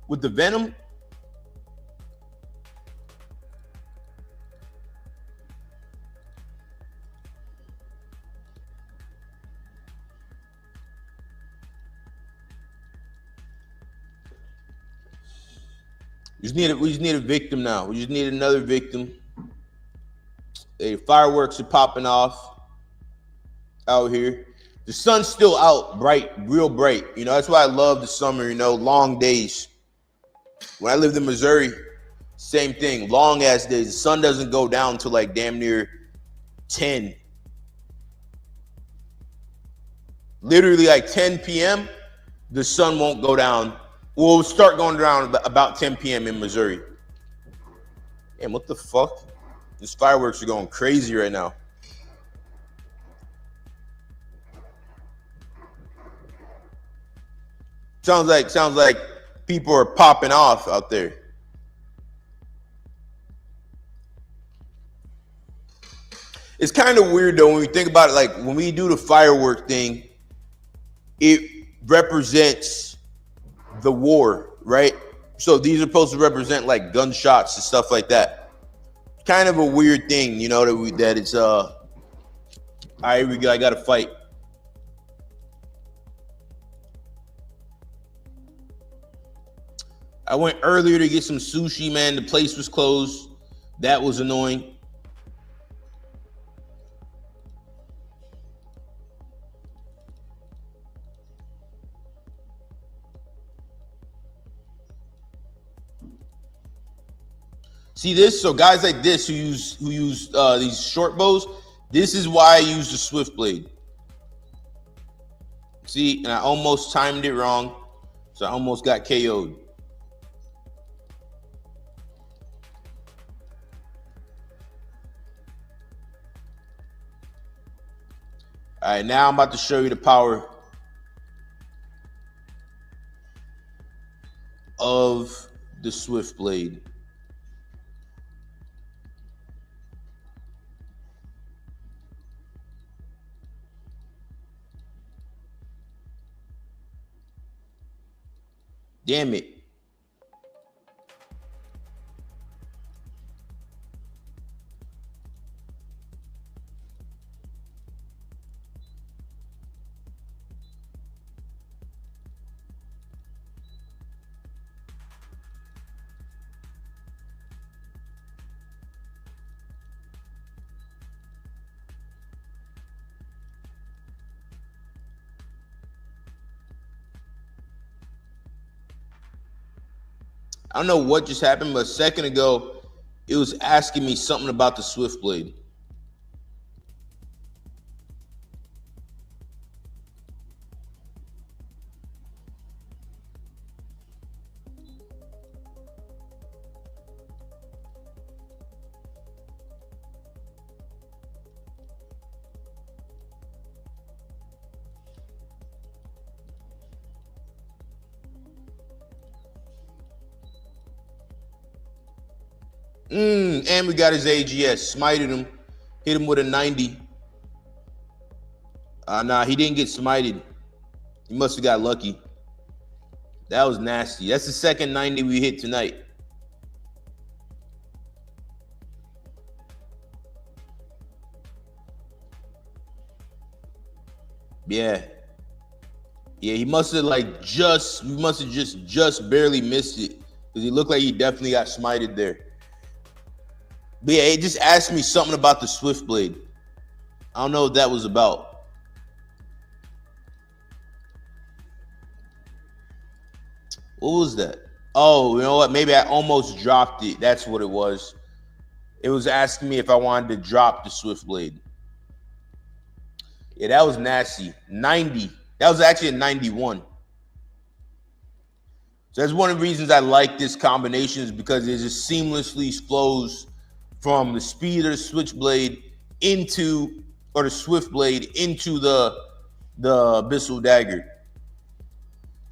with the venom. We just need a victim now. We just need another victim. The fireworks are popping off out here. The sun's still out, bright, real bright. You know, that's why I love the summer, you know, long days. When I lived in Missouri, same thing, long ass days. The sun doesn't go down until like damn near 10. Literally like 10 p.m., the sun won't go down. Well, it'll start going down about 10 p.m. in Missouri. Damn, what the fuck? These fireworks are going crazy right now. Sounds like people are popping off out there. It's kind of weird though when we think about it. Like when we do the firework thing, it represents the war, right? So these are supposed to represent like gunshots and stuff like that. Kind of a weird thing, you know, that it's all right, here we go. I gotta fight. I went earlier to get some sushi, man. The place was closed. That was annoying. See this? So guys like this who use these short bows, this is why I use the swift blade. See, and I almost timed it wrong, so I almost got KO'd. All right, now I'm about to show you the power of the swift blade. Damn it. I don't know what just happened, but a second ago, it was asking me something about the swift blade. And we got his AGS. Smited him. Hit him with a 90. Nah, he didn't get smited. He must have got lucky. That was nasty. That's the second 90 we hit tonight. Yeah. Yeah, he must have just barely missed it. Because he looked like he definitely got smited there. But yeah, it just asked me something about the Swift Blade. I don't know what that was about. What was that? Oh, you know what? Maybe I almost dropped it. That's what it was. It was asking me if I wanted to drop the Swift Blade. Yeah, that was nasty. 90. That was actually a 91. So that's one of the reasons I like this combination, is because it just seamlessly flows from the speed of the Switchblade into, or the Swift Blade into the Abyssal Dagger.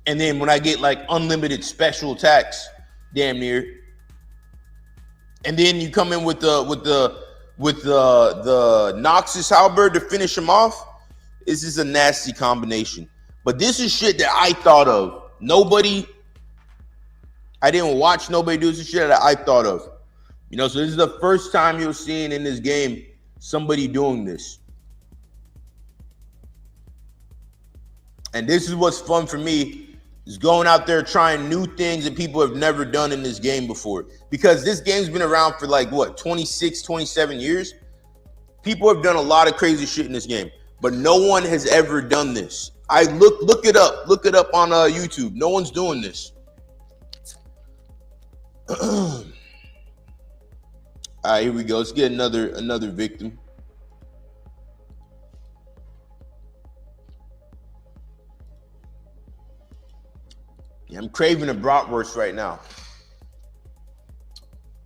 And then when I get like unlimited special attacks, damn near. And then you come in with the Noxus Halberd to finish him off. This is a nasty combination. But this is shit that I thought of. I didn't watch nobody do this shit that I thought of. You know, so this is the first time you're seeing in this game somebody doing this. And this is what's fun for me, is going out there trying new things that people have never done in this game before. Because this game's been around for like, what, 26, 27 years? People have done a lot of crazy shit in this game, but no one has ever done this. Look it up. Look it up on YouTube. No one's doing this. All right, here we go. Let's get another victim. Yeah, I'm craving a bratwurst right now.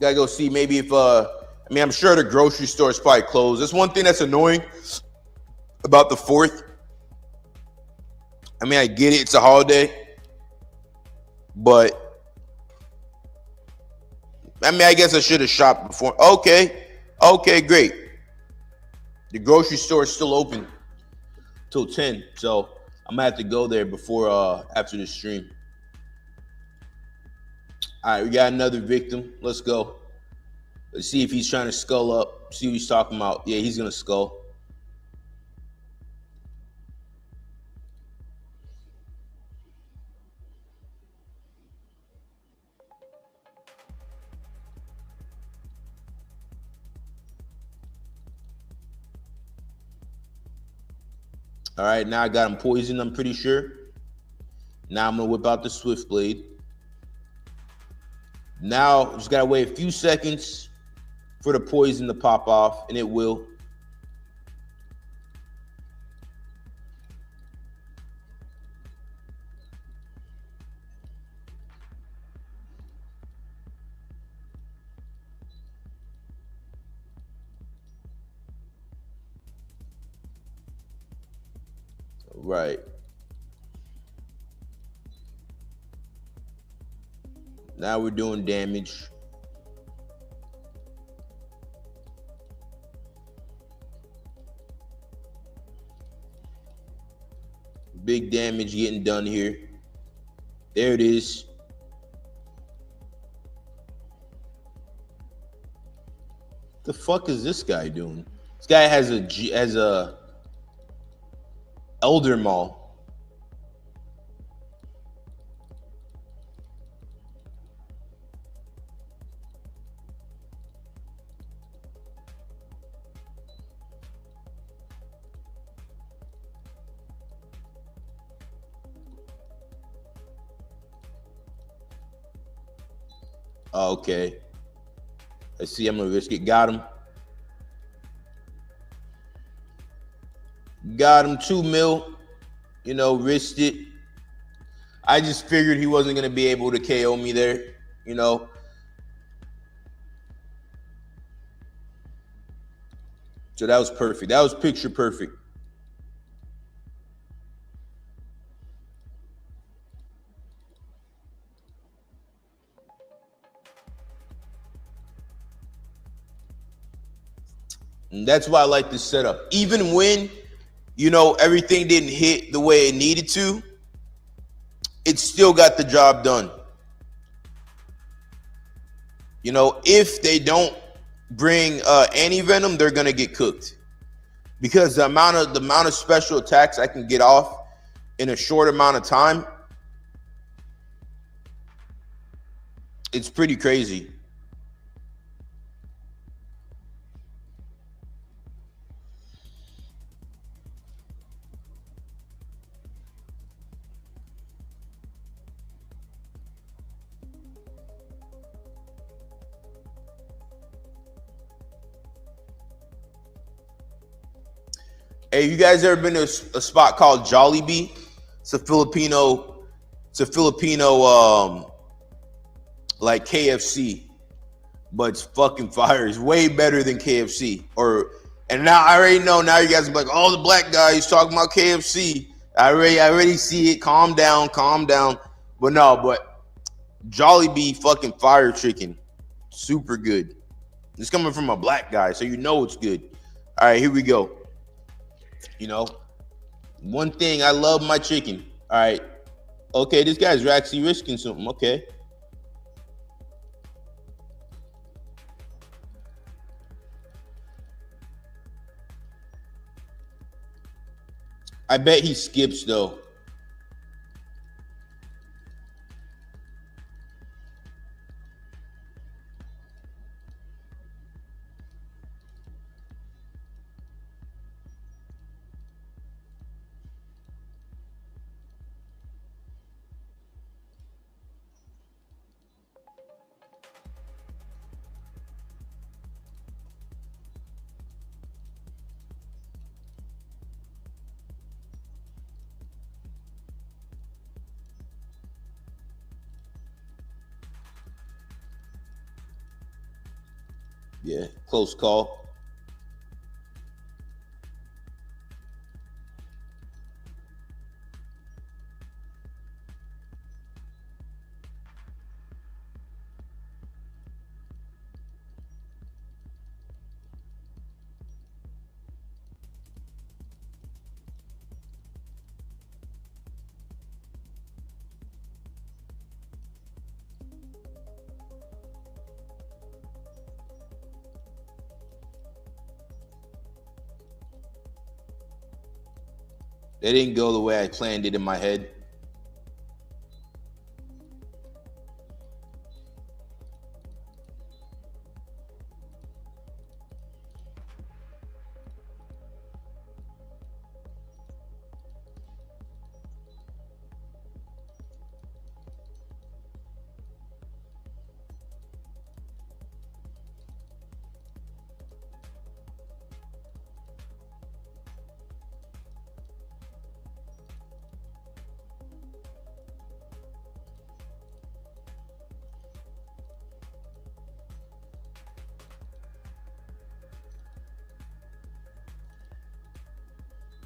Gotta go see maybe if I'm sure the grocery store is probably closed. That's one thing that's annoying about the 4th. I mean, I get it, it's a holiday, but I mean, I guess I should have shopped before. Okay, great. The grocery store is still open till 10, so I'm gonna have to go there before after the stream. All right, we got another victim. Let's go. Let's see if he's trying to skull up. See what he's talking about. Yeah, he's gonna skull. All right, now I got him poisoned, I'm pretty sure. Now I'm gonna whip out the Swift Blade. Now, just gotta wait a few seconds for the poison to pop off, and it will. Right. Now we're doing damage. Big damage getting done here. There it is. The fuck is this guy doing? This guy has a Elder Maul. Okay. Let's see. I'm gonna risk it. Got him. Got him 2 mil. You know, risked it. I just figured he wasn't gonna be able to KO me there. You know. So that was perfect. That was picture perfect. And that's why I like this setup. Even when, you know, everything didn't hit the way it needed to, it still got the job done. You know, if they don't bring anti-venom, they're gonna get cooked, because the amount of special attacks I can get off in a short amount of time, it's pretty crazy. Hey, you guys ever been to a spot called Jollibee? It's a Filipino like KFC, but it's fucking fire. It's way better than KFC. And now I already know. Now you guys are like, oh, the black guy is talking about KFC. I already see it. Calm down. But Jollibee fucking fire chicken, super good. It's coming from a black guy, so you know it's good. All right, here we go. You know, one thing, I love my chicken. All right. Okay, this guy's actually risking something. Okay. I bet he skips though. Yeah, close call. That didn't go the way I planned it in my head.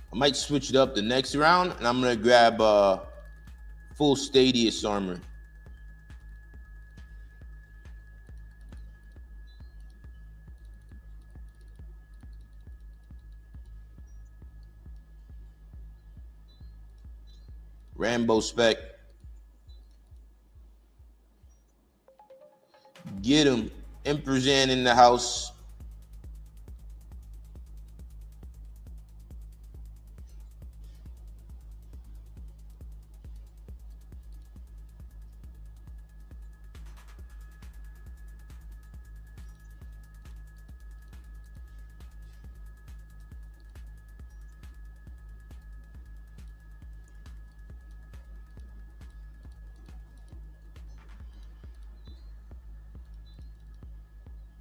I might switch it up the next round, and I'm gonna grab full Stadius armor. Rambo spec. Get him. Emperzan in the house.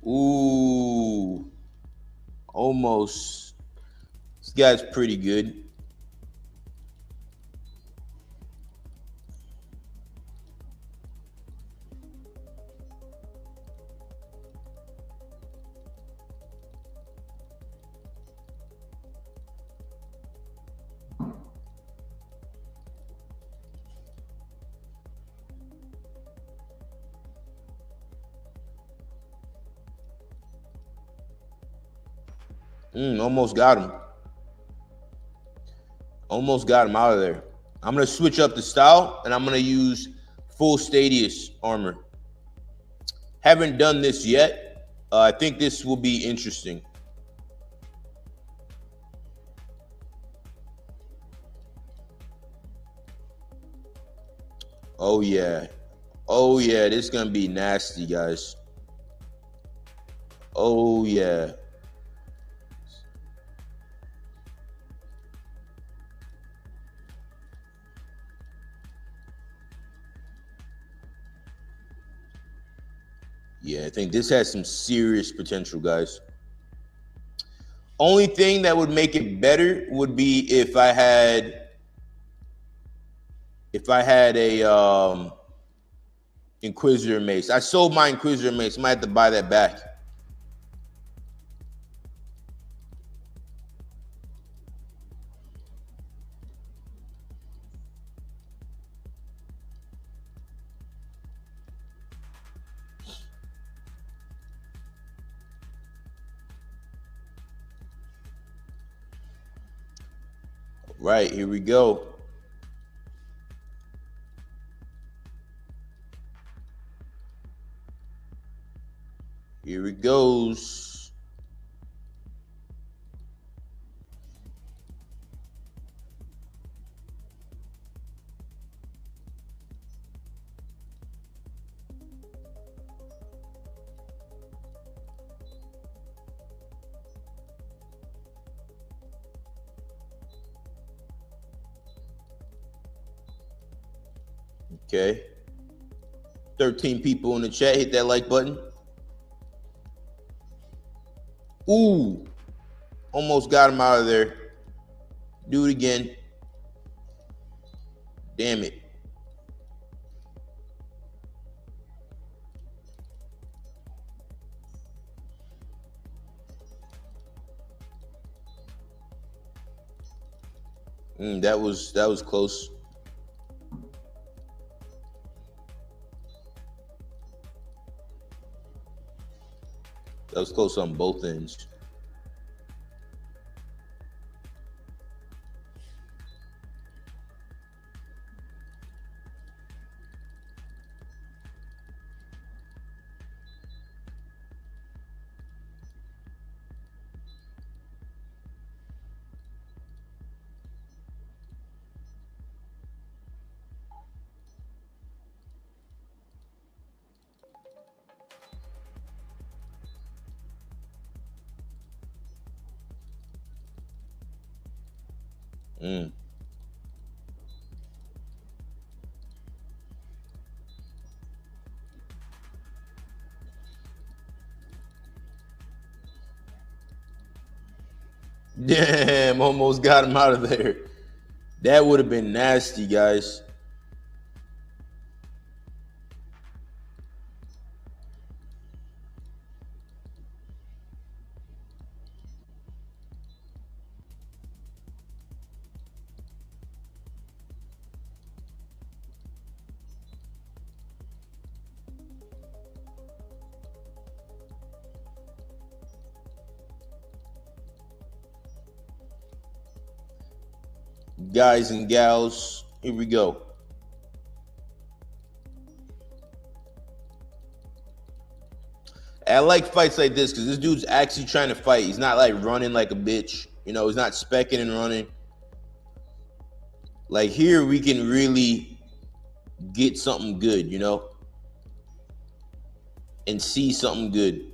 Ooh, almost. This guy's pretty good. Almost got him. Almost got him out of there. I'm going to switch up the style, and I'm going to use full Stadius armor. Haven't done this yet. I think this will be interesting. Oh, yeah. Oh, yeah. This is going to be nasty, guys. Oh, yeah. Yeah, I think this has some serious potential, guys. Only thing that would make it better would be if I had a Inquisitor mace. I sold my Inquisitor mace. Might have to buy that back. Right, here we go. Here it goes. Okay. 13 people in the chat. Hit that like button. Ooh. Almost got him out of there. Do it again. Damn it. That was close. That was close on both ends. Damn, almost got him out of there. That would have been nasty, guys. Guys and gals, here we go. I like fights like this because this dude's actually trying to fight. He's not like running like a bitch. You know, he's not specking and running. Like here, we can really get something good, you know, and see something good.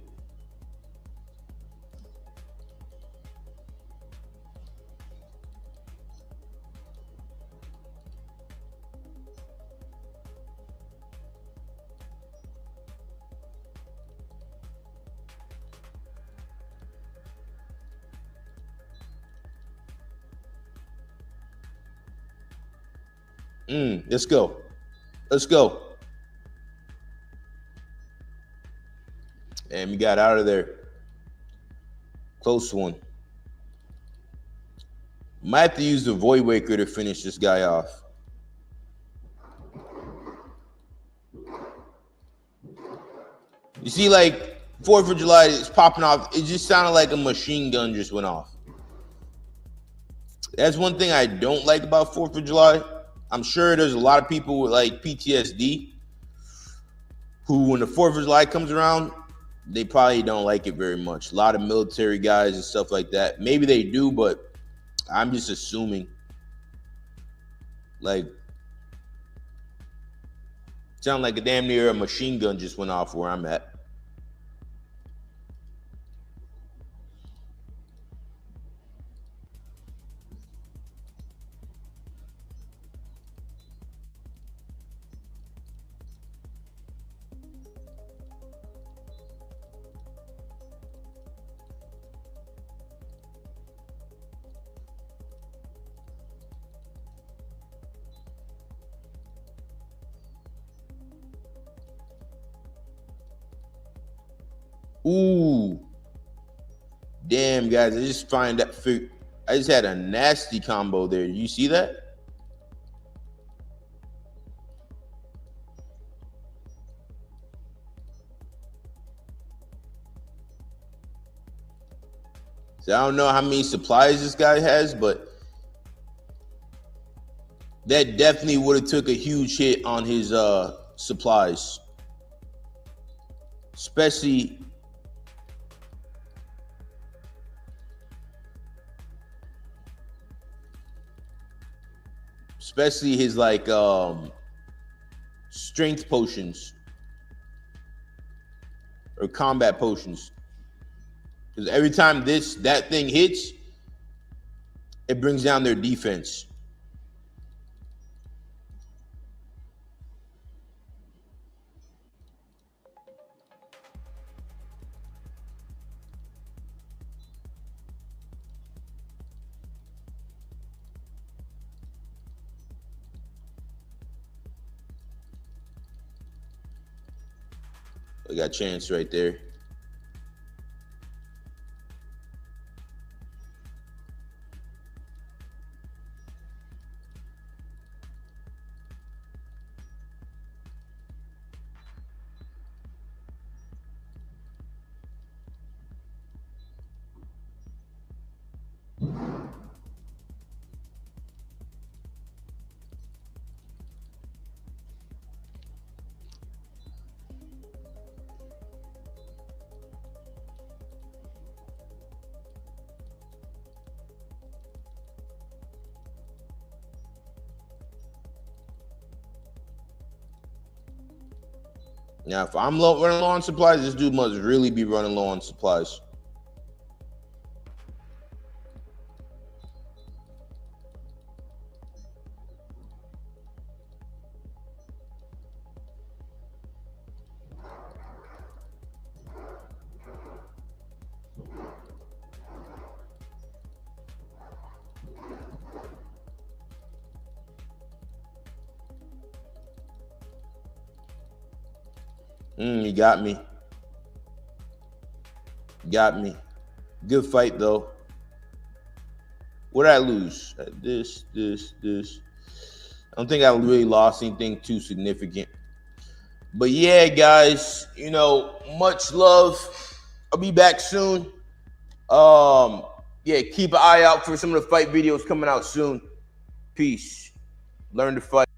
Let's go. Let's go. And we got out of there. Close one. Might have to use the Void Waker to finish this guy off. You see, like, 4th of July is popping off. It just sounded like a machine gun just went off. That's one thing I don't like about 4th of July. I'm sure there's a lot of people with like PTSD who, when the 4th of July comes around, they probably don't like it very much. A lot of military guys and stuff like that. Maybe they do, but I'm just assuming. Like, sound like a damn near a machine gun just went off where I'm at. Ooh. Damn, guys, I just find that I just had a nasty combo there. You see that? So I don't know how many supplies this guy has, but that definitely would have took a huge hit on his supplies. Especially his like strength potions or combat potions. Because every time that thing hits, it brings down their defense. I got a chance right there. Now, if I'm running low on supplies, this dude must really be running low on supplies. He got me. Got me. Good fight, though. What did I lose? This. I don't think I really lost anything too significant. But yeah, guys, much love. I'll be back soon. Yeah, keep an eye out for some of the fight videos coming out soon. Peace. Learn to fight.